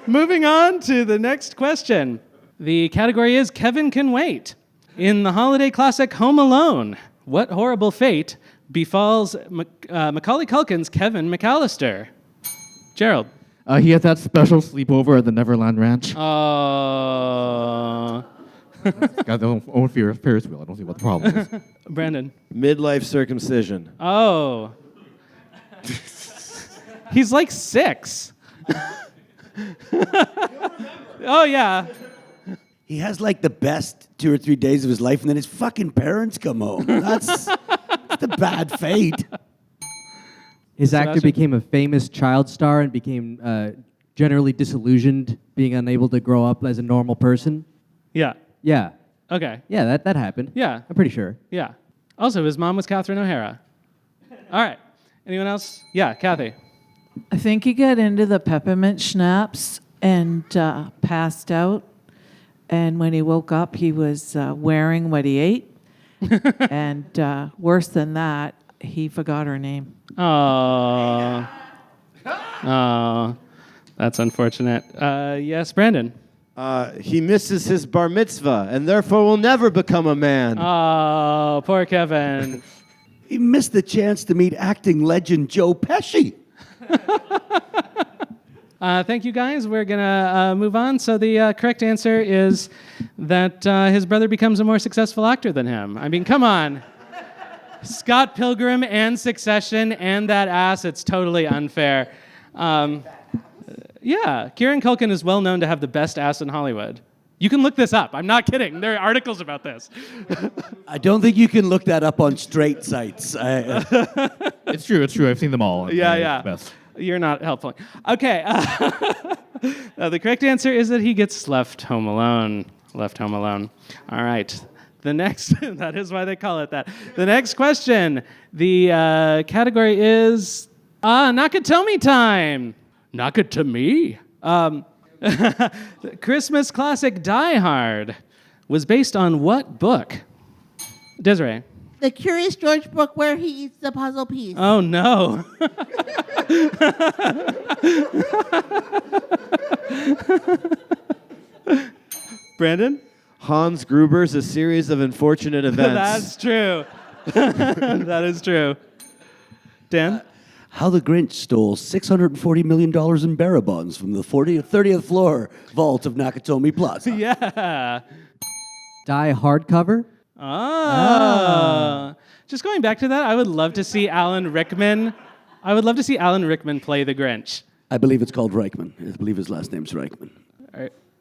Moving on to the next question. The category is Kevin Can Wait. In the holiday classic Home Alone, what horrible fate befalls Macaulay Culkin's Kevin McAllister? Gerald. He had that special sleepover at the Neverland Ranch. Oh. Got their own fear of Ferris wheel. I don't see what the problem is. Brandon. Midlife circumcision. Oh. He's like 6. Oh, yeah. He has like the best 2 or 3 days of his life, and then his fucking parents come home. That's the bad fate. His actor Sebastian? became a famous child star and became generally disillusioned, being unable to grow up as a normal person. Yeah. Yeah. Okay. Yeah, that happened. Yeah. I'm pretty sure. Yeah. Also, his mom was Catherine O'Hara. All right. Anyone else? Yeah, Cathy. I think he got into the peppermint schnapps and passed out. And when he woke up, he was wearing what he ate. And worse than that, he forgot her name. Oh. Oh. That's unfortunate. Yes, Brandon. He misses his bar mitzvah and therefore will never become a man. Oh, poor Kevin. He missed the chance to meet acting legend Joe Pesci. Thank you, guys. We're going to move on. So the correct answer is that his brother becomes a more successful actor than him. I mean, come on. Scott Pilgrim and Succession and that ass, it's totally unfair. Yeah, Kieran Culkin is well known to have the best ass in Hollywood. You can look this up. I'm not kidding. There are articles about this. I don't think you can look that up on straight sites. It's true. I've seen them all. Yeah. It's the best. You're not helpful. Okay. The correct answer is that he gets left home alone. Left home alone. All right. The next, that is why they call it that. The next question. The category is Nakatomi time. Nakatomi. Christmas classic Die Hard was based on what book? Desirée. The Curious George book where he eats the puzzle piece. Oh, no. Brandon? Hans Gruber's A Series of Unfortunate Events. That's true. That is true. Dan? How the Grinch stole $640 million in bearer bonds from the 30th floor vault of Nakatomi Plaza. Yeah. Die hardcover. Oh. Just going back to that, I would love to see Alan Rickman. I would love to see Alan Rickman play the Grinch. I believe it's called Reichman. I believe his last name's Reichman.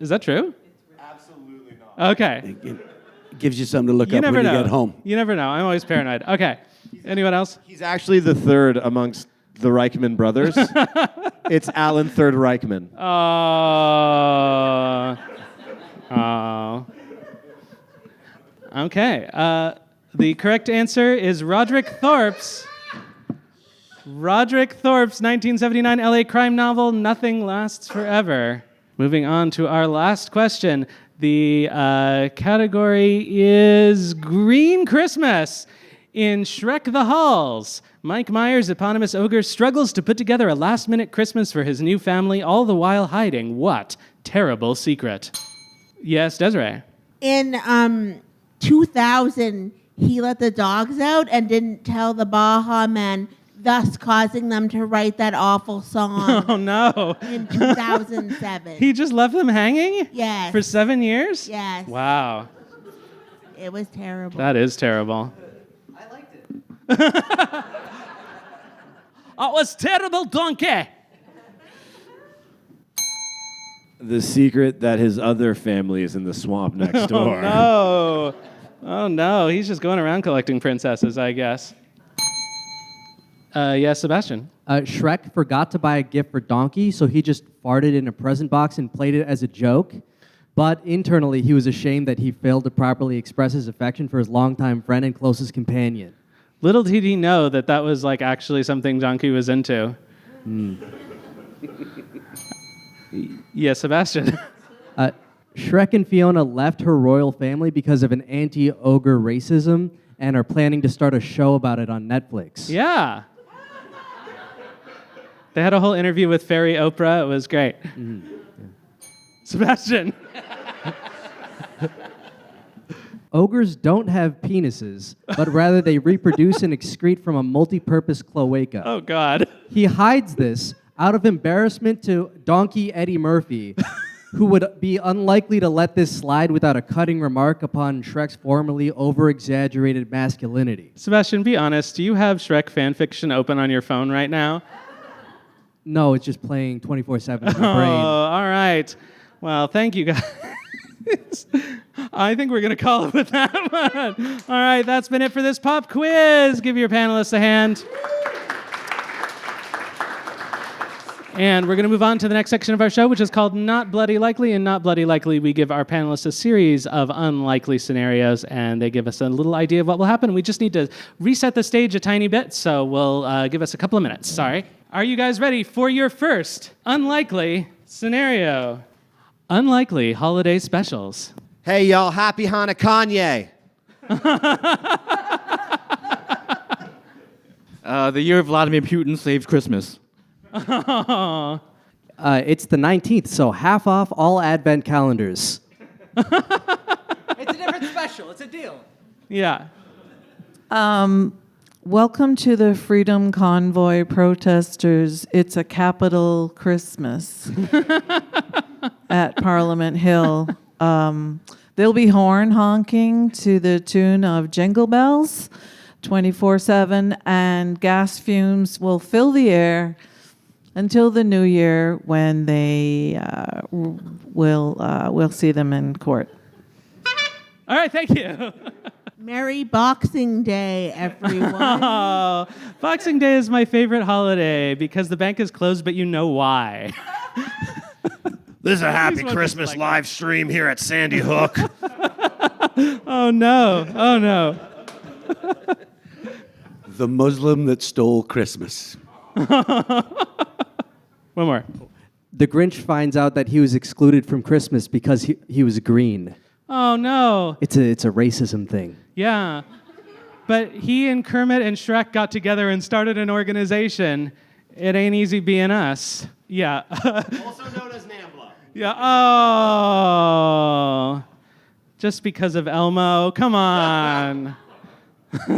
Is that true? Absolutely not. Okay. It gives you something to look You up never when know. you get home. You never know. I'm always paranoid. Okay. Anyone else? He's actually the third amongst the Reichman brothers. It's Alan Third Reichman. Oh. Okay. The correct answer is Roderick Thorpe's 1979 LA crime novel, Nothing Lasts Forever. Moving on to our last question. The category is Green Christmas. In Shrek the Halls, Mike Myers' eponymous ogre struggles to put together a last-minute Christmas for his new family, all the while hiding what terrible secret? Yes, Desirée. In 2000, he let the dogs out and didn't tell the Baja Men, thus causing them to write that awful song Oh, no. in 2007. He just left them hanging? Yes. For 7 years? Yes. Wow. It was terrible. That is terrible. I liked it. It was terrible, donkey. The secret that his other family is in the swamp next door. No. Oh, no. He's just going around collecting princesses, I guess. Yes, Sebastian. Shrek forgot to buy a gift for Donkey, so he just farted in a present box and played it as a joke. But internally, he was ashamed that he failed to properly express his affection for his longtime friend and closest companion. Little did he know that that was like actually something Donkey was into. Yes, Sebastian. Shrek and Fiona left her royal family because of an anti-ogre racism and are planning to start a show about it on Netflix. Yeah. They had a whole interview with Fairy Oprah. It was great. Sebastian. Ogres don't have penises, but rather they reproduce and excrete from a multi-purpose cloaca. Oh, God. He hides this out of embarrassment to Donkey Eddie Murphy, who would be unlikely to let this slide without a cutting remark upon Shrek's formerly over-exaggerated masculinity. Sebastian, be honest. Do you have Shrek fanfiction open on your phone right now? No, it's just playing 24/7 in my Oh, brain. all right. Well, thank you, guys. I think we're going to call it with that one. All right, that's been it for this pop quiz. Give your panelists a hand. And we're going to move on to the next section of our show, which is called Not Bloody Likely. And Not Bloody Likely, we give our panelists a series of unlikely scenarios, and they give us a little idea of what will happen. We just need to reset the stage a tiny bit, so we'll give us a couple of minutes. Sorry. Are you guys ready for your first unlikely scenario? Unlikely holiday specials. Hey, y'all, happy Hanukkah, Kanye. The year Vladimir Putin saved Christmas. It's the 19th, so half off all Advent calendars. It's a different special. It's a deal. Yeah. Welcome to the Freedom Convoy protesters. It's a capital Christmas at Parliament Hill. There'll be horn honking to the tune of Jingle Bells 24/7, and gas fumes will fill the air until the new year when they we'll see them in court. All right, thank you. Merry Boxing Day, everyone. Oh, Boxing Day is my favorite holiday because the bank is closed, but you know why. This is a happy Please, what Christmas is like live stream here at Sandy Hook. Oh, no. Oh, no. The Muslim that stole Christmas. One more. The Grinch finds out that he was excluded from Christmas because he was green. Oh, no. It's a racism thing. Yeah. But he and Kermit and Shrek got together and started an organization. It ain't easy being us. Yeah. Also known as NAMBLA. Yeah. Oh. Just because of Elmo. Come on.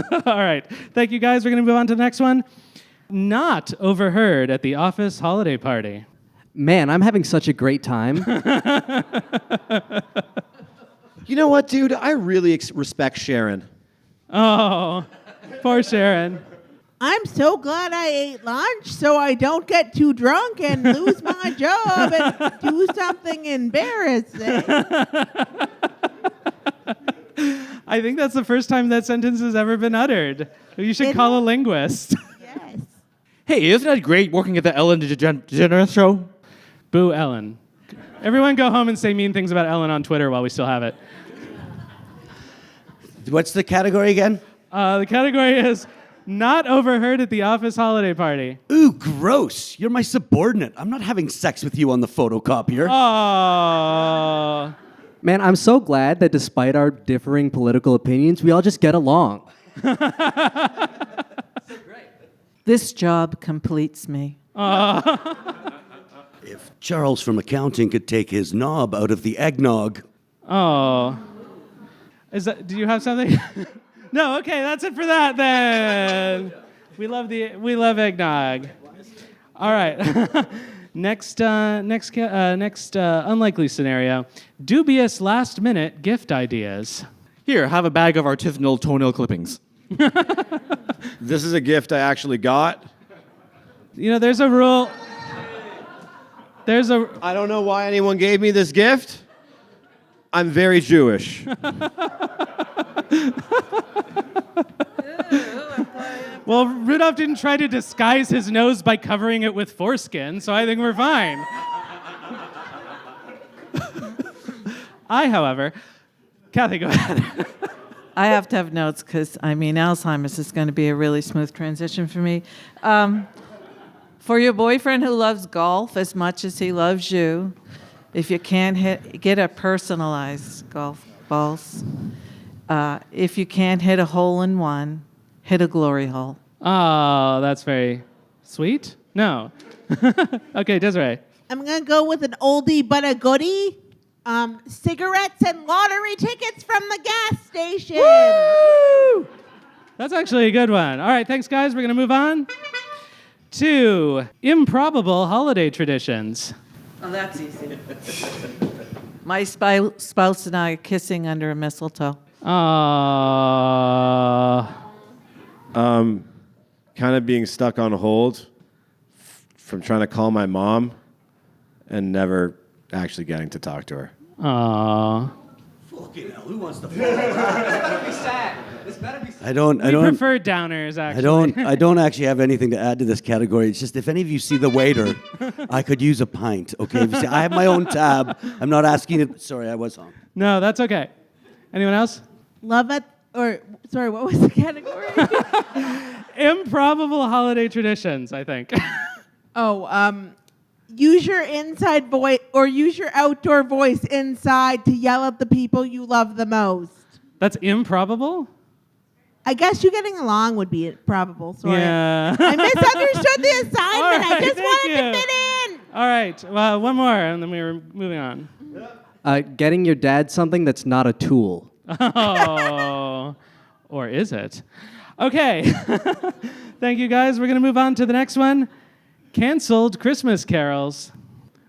All right. Thank you, guys. We're going to move on to the next one. Not overheard at the office holiday party. Man, I'm having such a great time. You know what, dude? I really respect Sharon. Oh, poor Sharon. I'm so glad I ate lunch so I don't get too drunk and lose my job and do something embarrassing. I think that's the first time that sentence has ever been uttered. You should call a linguist. Yes. Hey, isn't it great working at the Ellen DeGeneres show? Boo Ellen. Everyone go home and say mean things about Ellen on Twitter while we still have it. What's the category again? The category is not overheard at the office holiday party. Ooh, gross. You're my subordinate. I'm not having sex with you on the photocopier. Oh. Man, I'm so glad that despite our differing political opinions, we all just get along. This job completes me. If Charles from accounting could take his knob out of the eggnog. Oh. Do you have something? No, okay, that's it for that then. We love eggnog. All right. Next unlikely scenario. Dubious last-minute gift ideas. Here, have a bag of artisanal toenail clippings. This is a gift I actually got. You know, there's a rule. I don't know why anyone gave me this gift. I'm very Jewish. Well, Rudolph didn't try to disguise his nose by covering it with foreskin, so I think we're fine. However, Cathy, go ahead. I have to have notes because, Alzheimer's is going to be a really smooth transition for me. For your boyfriend who loves golf as much as he loves you, if you can't get a personalized golf balls. If you can't hit a hole-in-one, hit a glory hole. Oh, that's very sweet. No. Okay, Desirée. I'm going to go with an oldie but a goodie. Cigarettes and lottery tickets from the gas station. Woo! That's actually a good one. All right, thanks, guys. We're going to move on to improbable holiday traditions. Oh, that's easy. My spouse and I are kissing under a mistletoe. Kind of being stuck on hold from trying to call my mom and never actually getting to talk to her. Aww. Fucking hell, who wants to This better be sad. This better be sad. We prefer downers, actually. I don't actually have anything to add to this category. It's just if any of you see the waiter, I could use a pint. Okay, if you see, I have my own tab. I'm not asking it. Sorry, I was on. No, that's okay. Anyone else? What was the category? Improbable holiday traditions, I think. use your inside voice or use your outdoor voice inside to yell at the people you love the most. That's improbable? I guess you getting along would be probable. Sorry. Yeah. I misunderstood the assignment. All right, I just thank wanted you. to fit in. All right. Well, one more, and then we're moving on. Getting your dad something that's not a tool. Oh. Or is it? Okay. Thank you, guys. We're going to move on to the next one. Canceled Christmas carols.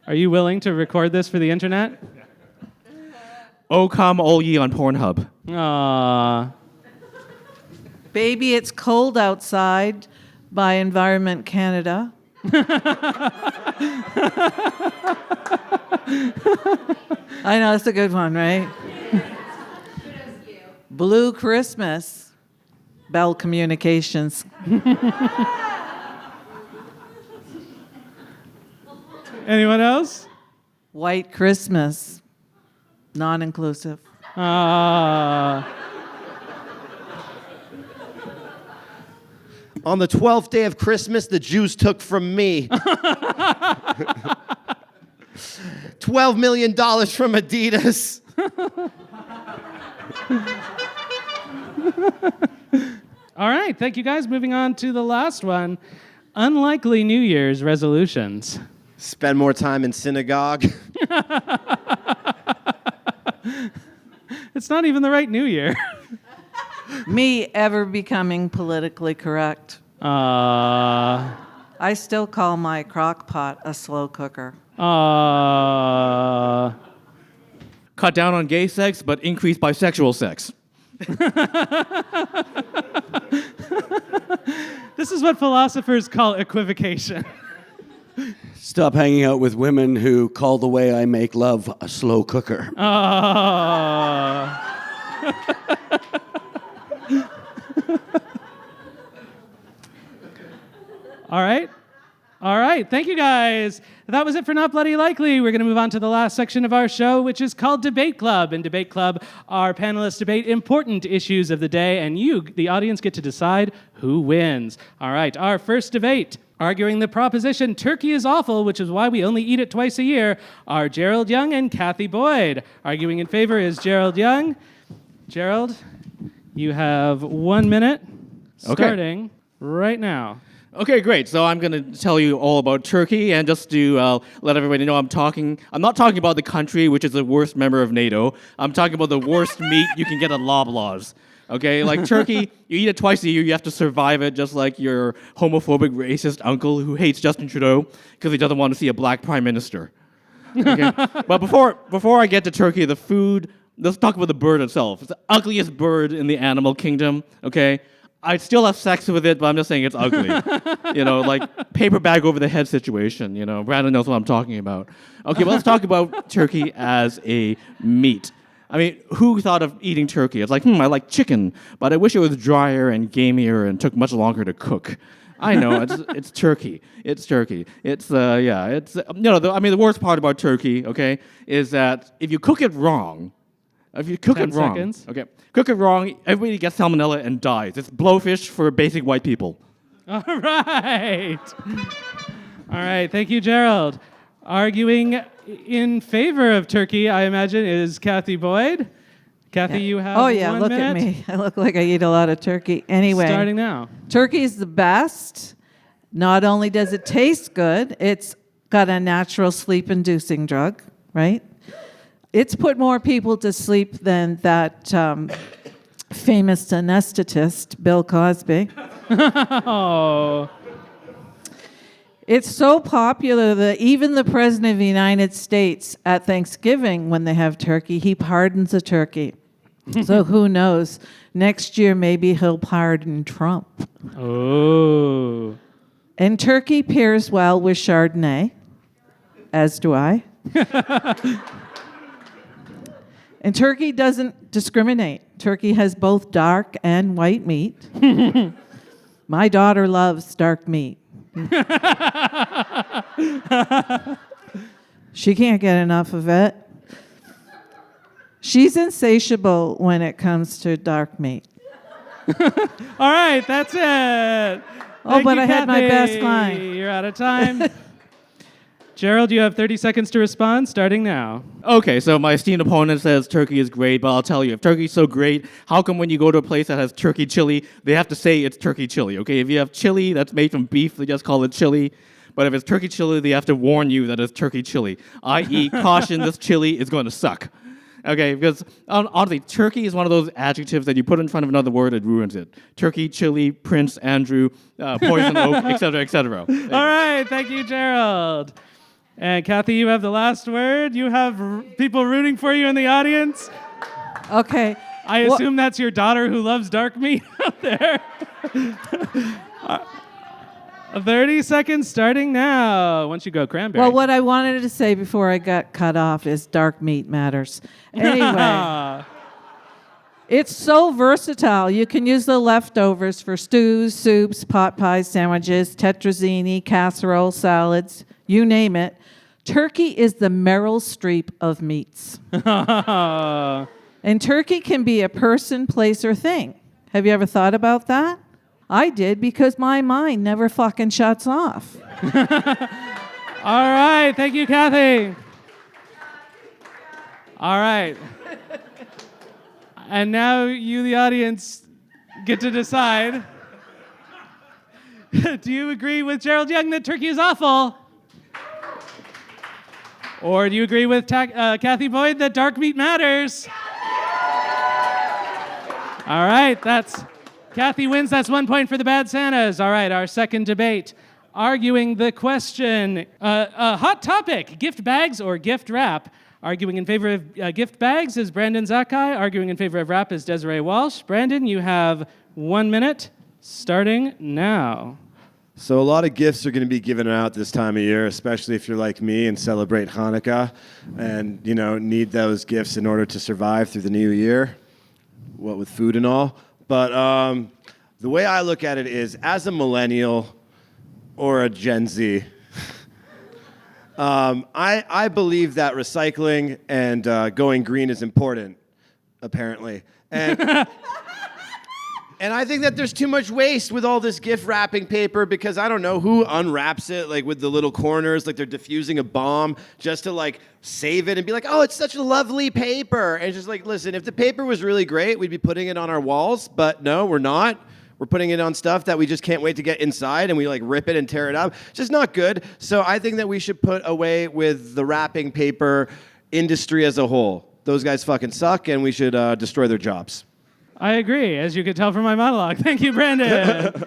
Are you willing to record this for the internet? Oh, come all ye on Pornhub. Aww. Baby, It's Cold Outside by Environment Canada. I know, it's a good one, right? Blue Christmas, Bell Communications. Anyone else? White Christmas, non-inclusive. On the 12th day of Christmas, the Jews took from me $12 million from Adidas. All right. Thank you, guys. Moving on to the last one. Unlikely New Year's resolutions. Spend more time in synagogue. It's not even the right New Year. Me ever becoming politically correct. I still call my crock pot a slow cooker. Cut down on gay sex, but increase bisexual sex. This is what philosophers call equivocation. Stop hanging out with women who call the way I make love a slow cooker. All right. All right. Thank you, guys. That was it for Not Bloody Likely. We're going to move on to the last section of our show, which is called Debate Club. In Debate Club, our panelists debate important issues of the day, and you, the audience, get to decide who wins. All right. Our first debate, arguing the proposition turkey is awful, which is why we only eat it twice a year, are Gerald Yeung and Cathy Boyd. Arguing in favor is Gerald Yeung. Gerald, you have 1 minute starting right now. Okay, great. So I'm going to tell you all about Turkey, and just to let everybody know, I'm not talking about the country, which is the worst member of NATO. I'm talking about the worst meat you can get at Loblaws. Okay, like Turkey, you eat it twice a year. You have to survive it, just like your homophobic, racist uncle who hates Justin Trudeau because he doesn't want to see a black prime minister. Okay, but before I get to Turkey, the food. Let's talk about the bird itself. It's the ugliest bird in the animal kingdom. Okay. I'd still have sex with it, but I'm just saying it's ugly. Like paper bag over the head situation. Brandon knows what I'm talking about. Okay, well, let's talk about turkey as a meat. I mean, who thought of eating turkey? It's like, I like chicken, but I wish it was drier and gamier and took much longer to cook. I know, it's turkey. It's turkey. The worst part about turkey, okay, is that if you cook it wrong, seconds. Okay. Cook it wrong, everybody gets salmonella and dies. It's blowfish for basic white people. All right. All right. Thank you, Gerald. Arguing in favor of turkey, I imagine, is Cathy Boyd. Cathy, you have 1 minute. Look at me. I look like I eat a lot of turkey. Anyway. Starting now. Turkey is the best. Not only does it taste good, it's got a natural sleep-inducing drug, right? It's put more people to sleep than that famous anesthetist, Bill Cosby. Oh. It's so popular that even the President of the United States at Thanksgiving, when they have turkey, he pardons a turkey. So who knows? Next year, maybe he'll pardon Trump. Oh. And turkey pairs well with Chardonnay, as do I. And turkey doesn't discriminate. Turkey has both dark and white meat. My daughter loves dark meat. She can't get enough of it. She's insatiable when it comes to dark meat. All right, that's it. But I had my best line. You're out of time. Gerald, you have 30 seconds to respond, starting now. Okay, so my esteemed opponent says turkey is great, but I'll tell you, if turkey's so great, how come when you go to a place that has turkey chili, they have to say it's turkey chili, okay? If you have chili that's made from beef, they just call it chili. But if it's turkey chili, they have to warn you that it's turkey chili, i.e., caution, this chili is going to suck. Okay, because honestly, turkey is one of those adjectives that you put in front of another word, it ruins it. Turkey, chili, Prince, Andrew, poison oak, etc., etc. All right, thank you, Gerald. And Cathy, you have the last word. You have people rooting for you in the audience. Okay. I assume that's your daughter who loves dark meat out there. 30 seconds starting now. Once you go cranberry. Well, what I wanted to say before I got cut off is dark meat matters. Anyway, it's so versatile. You can use the leftovers for stews, soups, pot pies, sandwiches, tetrazzini, casserole, salads, you name it. Turkey is the Meryl Streep of meats. And turkey can be a person, place, or thing. Have you ever thought about that? I did, because my mind never fucking shuts off. All right, thank you, Cathy. All right. And now you, the audience, get to decide. Do you agree with Gerald Yeung that turkey is awful? Or do you agree with Cathy Boyd that dark meat matters? All right, Cathy wins. That's 1 point for the Bad Santas. All right, our second debate. Arguing the question, a hot topic, gift bags or gift wrap. Arguing in favor of gift bags is Brandon Zakkai. Arguing in favor of wrap is Desirée Walsh. Brandon, you have 1 minute, starting now. So a lot of gifts are going to be given out this time of year, especially if you're like me and celebrate Hanukkah and, need those gifts in order to survive through the new year, what with food and all. But the way I look at it is, as a millennial or a Gen Z, I believe that recycling and going green is important, apparently. And I think that there's too much waste with all this gift wrapping paper, because I don't know who unwraps it, like with the little corners, like they're diffusing a bomb just to save it and be like, oh, it's such a lovely paper. And it's just like, listen, if the paper was really great, we'd be putting it on our walls, but no, we're not. We're putting it on stuff that we just can't wait to get inside, and we rip it and tear it up. It's just not good. So I think that we should put away with the wrapping paper industry as a whole. Those guys fucking suck, and we should destroy their jobs. I agree, as you could tell from my monologue. Thank you, Brandon.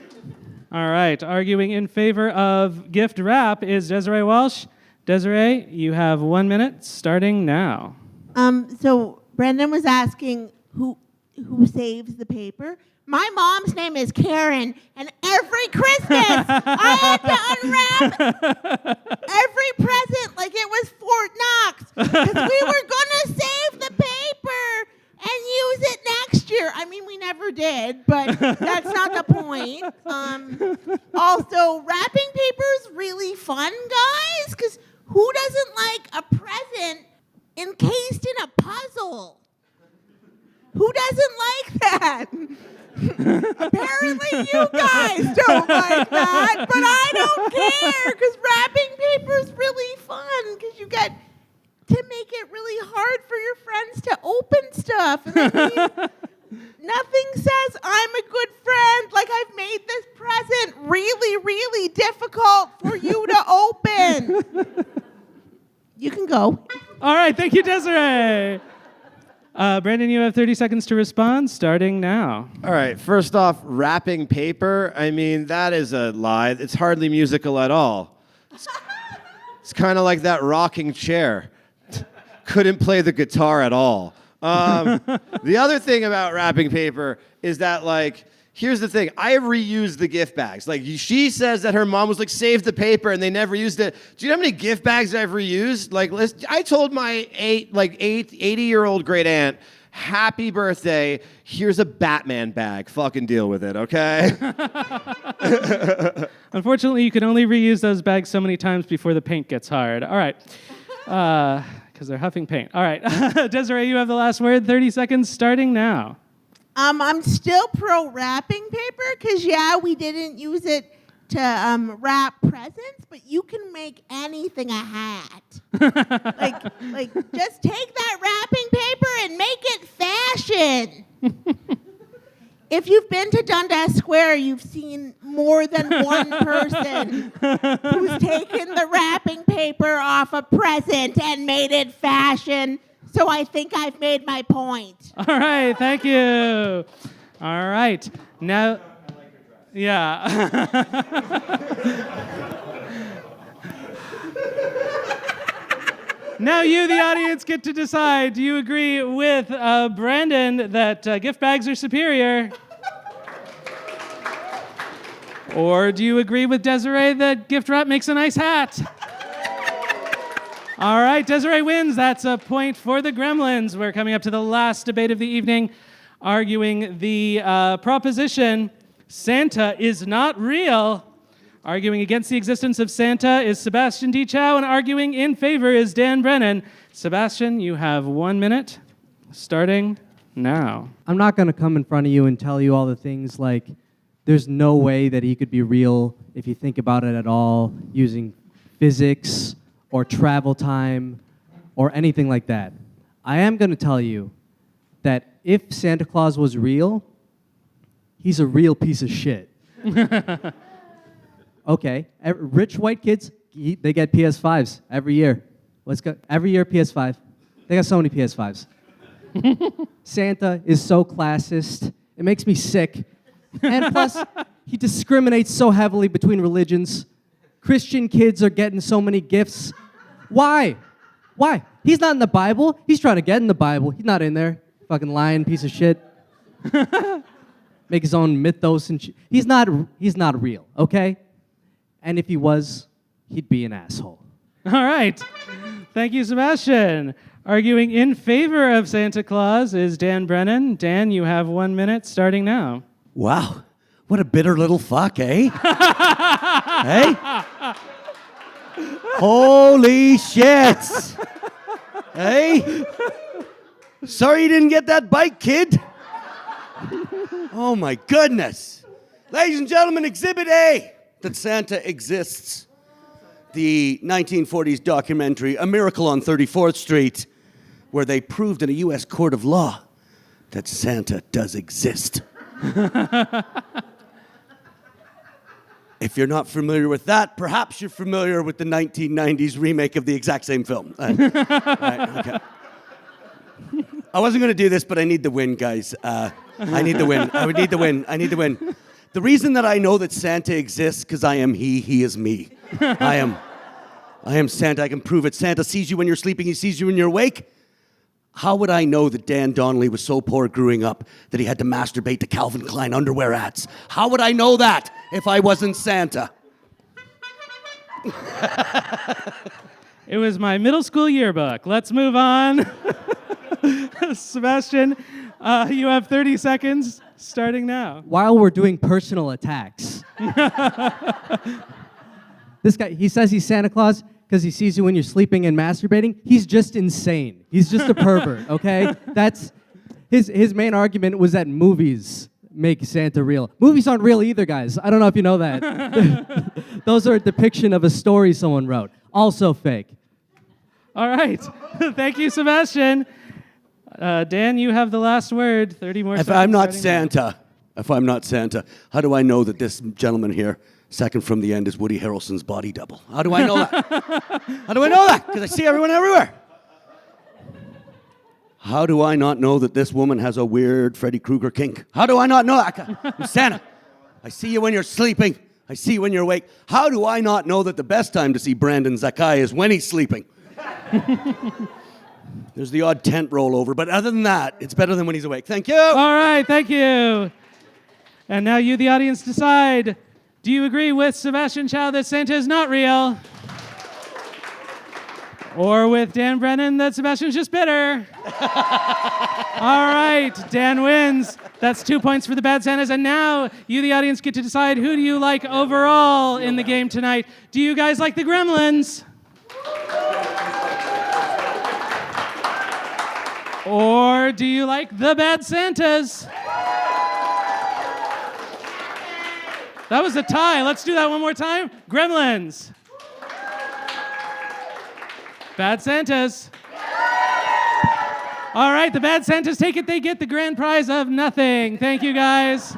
All right, arguing in favor of gift wrap is Desirée Walsh. Desirée, you have 1 minute, starting now. So Brendan was asking who saves the paper. My mom's name is Karen, and every Christmas I had to unwrap every present like it was Fort Knox, because we were gonna save the paper and use it next year. I mean, we never did, but that's not the point. Also, wrapping paper is really fun, guys, because who doesn't like a present encased in a puzzle? Who doesn't like that? Apparently you guys don't like that, but I don't care, because wrapping paper is really fun, because you get to make it really hard for your friends to open stuff. And I mean, nothing says I'm a good friend like I've made this present really, really difficult for you to open. You can go. All right, thank you, Desirée. Brandon, you have 30 seconds to respond, starting now. All right, first off, wrapping paper, I mean, that is a lie. It's hardly musical at all. It's kind of like that rocking chair. Couldn't play the guitar at all. The other thing about wrapping paper is that, here's the thing. I reuse the gift bags. She says that her mom was save the paper, and they never used it. Do you know how many gift bags I've reused? I told my 80-year-old great aunt, happy birthday, here's a Batman bag. Fucking deal with it, okay? Unfortunately, you can only reuse those bags so many times before the paint gets hard. All right. Because they're huffing paint. All right. Desirée, you have the last word. 30 seconds, starting now. I'm still pro wrapping paper, because we didn't use it to wrap presents, but you can make anything a hat. like, just take that wrapping paper and make it fashion. If you've been to Dundas Square, you've seen more than one person who's taken the wrapping paper off a present and made it fashion. So I think I've made my point. All right, thank you. All right, now, yeah. Now you, the audience, get to decide. Do you agree with Brandon that gift bags are superior? Or do you agree with Desirée that gift wrap makes a nice hat? All right, Desirée wins. That's a point for the Gremlins. We're coming up to the last debate of the evening, arguing the proposition, Santa is not real. Arguing against the existence of Santa is Sebastian D. Chow, and arguing in favor is Dan Brennan. Sebastian, you have 1 minute, starting now. I'm not going to come in front of you and tell you all the things like there's no way that he could be real if you think about it at all, using physics or travel time or anything like that. I am going to tell you that if Santa Claus was real, he's a real piece of shit. Okay, rich white kids, they get PS5s every year. Every year PS5. They got so many PS5s. Santa is so classist. It makes me sick. And plus, he discriminates so heavily between religions. Christian kids are getting so many gifts. Why? Why? He's not in the Bible. He's trying to get in the Bible. He's not in there. Fucking lying piece of shit. Make his own mythos and shit. He's not real, okay? And if he was, he'd be an asshole. All right. Thank you, Sebastian. Arguing in favor of Santa Claus is Dan Brennan. Dan, you have 1 minute, starting now. Wow. What a bitter little fuck, eh? Hey? Holy shit. Hey? Sorry you didn't get that bike, kid. Oh my goodness. Ladies and gentlemen, Exhibit A, that Santa exists. The 1940s documentary, A Miracle on 34th Street, where they proved in a U.S. court of law that Santa does exist. If you're not familiar with that, perhaps you're familiar with the 1990s remake of the exact same film. Right, okay. I wasn't going to do this, but I need the win, guys. I need the win. I would need the win. I need the win. The reason that I know that Santa exists, because I am he is me. I am Santa. I can prove it. Santa sees you when you're sleeping. He sees you when you're awake. How would I know that Dan Donnelly was so poor growing up that he had to masturbate to Calvin Klein underwear ads? How would I know that if I wasn't Santa? It was my middle school yearbook. Let's move on. Sebastian, you have 30 seconds, starting now. While we're doing personal attacks. This guy, he says he's Santa Claus because he sees you when you're sleeping and masturbating. He's just insane. He's just a pervert, okay? That's his main argument was that movies make Santa real. Movies aren't real either, guys. I don't know if you know that. Those are a depiction of a story someone wrote. Also fake. All right. Thank you, Sebastian. Dan, you have the last word. 30 more seconds. If I'm not Santa, how do I know that this gentleman here, second from the end, is Woody Harrelson's body double? How do I know that? How do I know that? Because I see everyone everywhere. How do I not know that this woman has a weird Freddy Krueger kink? How do I not know that? I'm Santa. I see you when you're sleeping. I see you when you're awake. How do I not know that the best time to see Brandon Zakkai is when he's sleeping? There's the odd tent rollover, but other than that, it's better than when he's awake. Thank you. All right, thank you. And now you, the audience, decide. Do you agree with Sebastian Chow that Santa is not real? Or with Dan Brennan that Sebastian's just bitter? All right, Dan wins. That's 2 points for the Bad Santas. And now you, the audience, get to decide who do you like overall in the game tonight. Do you guys like the Gremlins? Or do you like the Bad Santas? That was a tie. Let's do that one more time. Gremlins. Bad Santas. All right, the Bad Santas take it. They get the grand prize of nothing. Thank you, guys.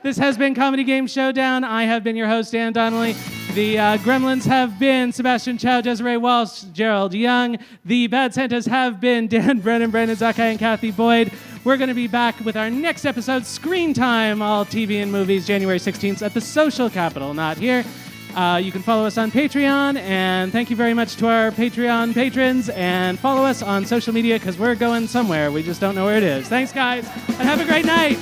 This has been Comedy Game Showdown. I have been your host, Dan Donnelly. The Gremlins have been Sebastian, Chow, Desirée, Walsh, Gerald, Yeung. The Bad Santas have been Dan, Brennan, Zakkai, and Cathy Boyd. We're going to be back with our next episode, Screen Time, all TV and movies, January 16th at the Social Capital, not here. You can follow us on Patreon, and thank you very much to our Patreon patrons, and follow us on social media because we're going somewhere. We just don't know where it is. Thanks, guys, and have a great night.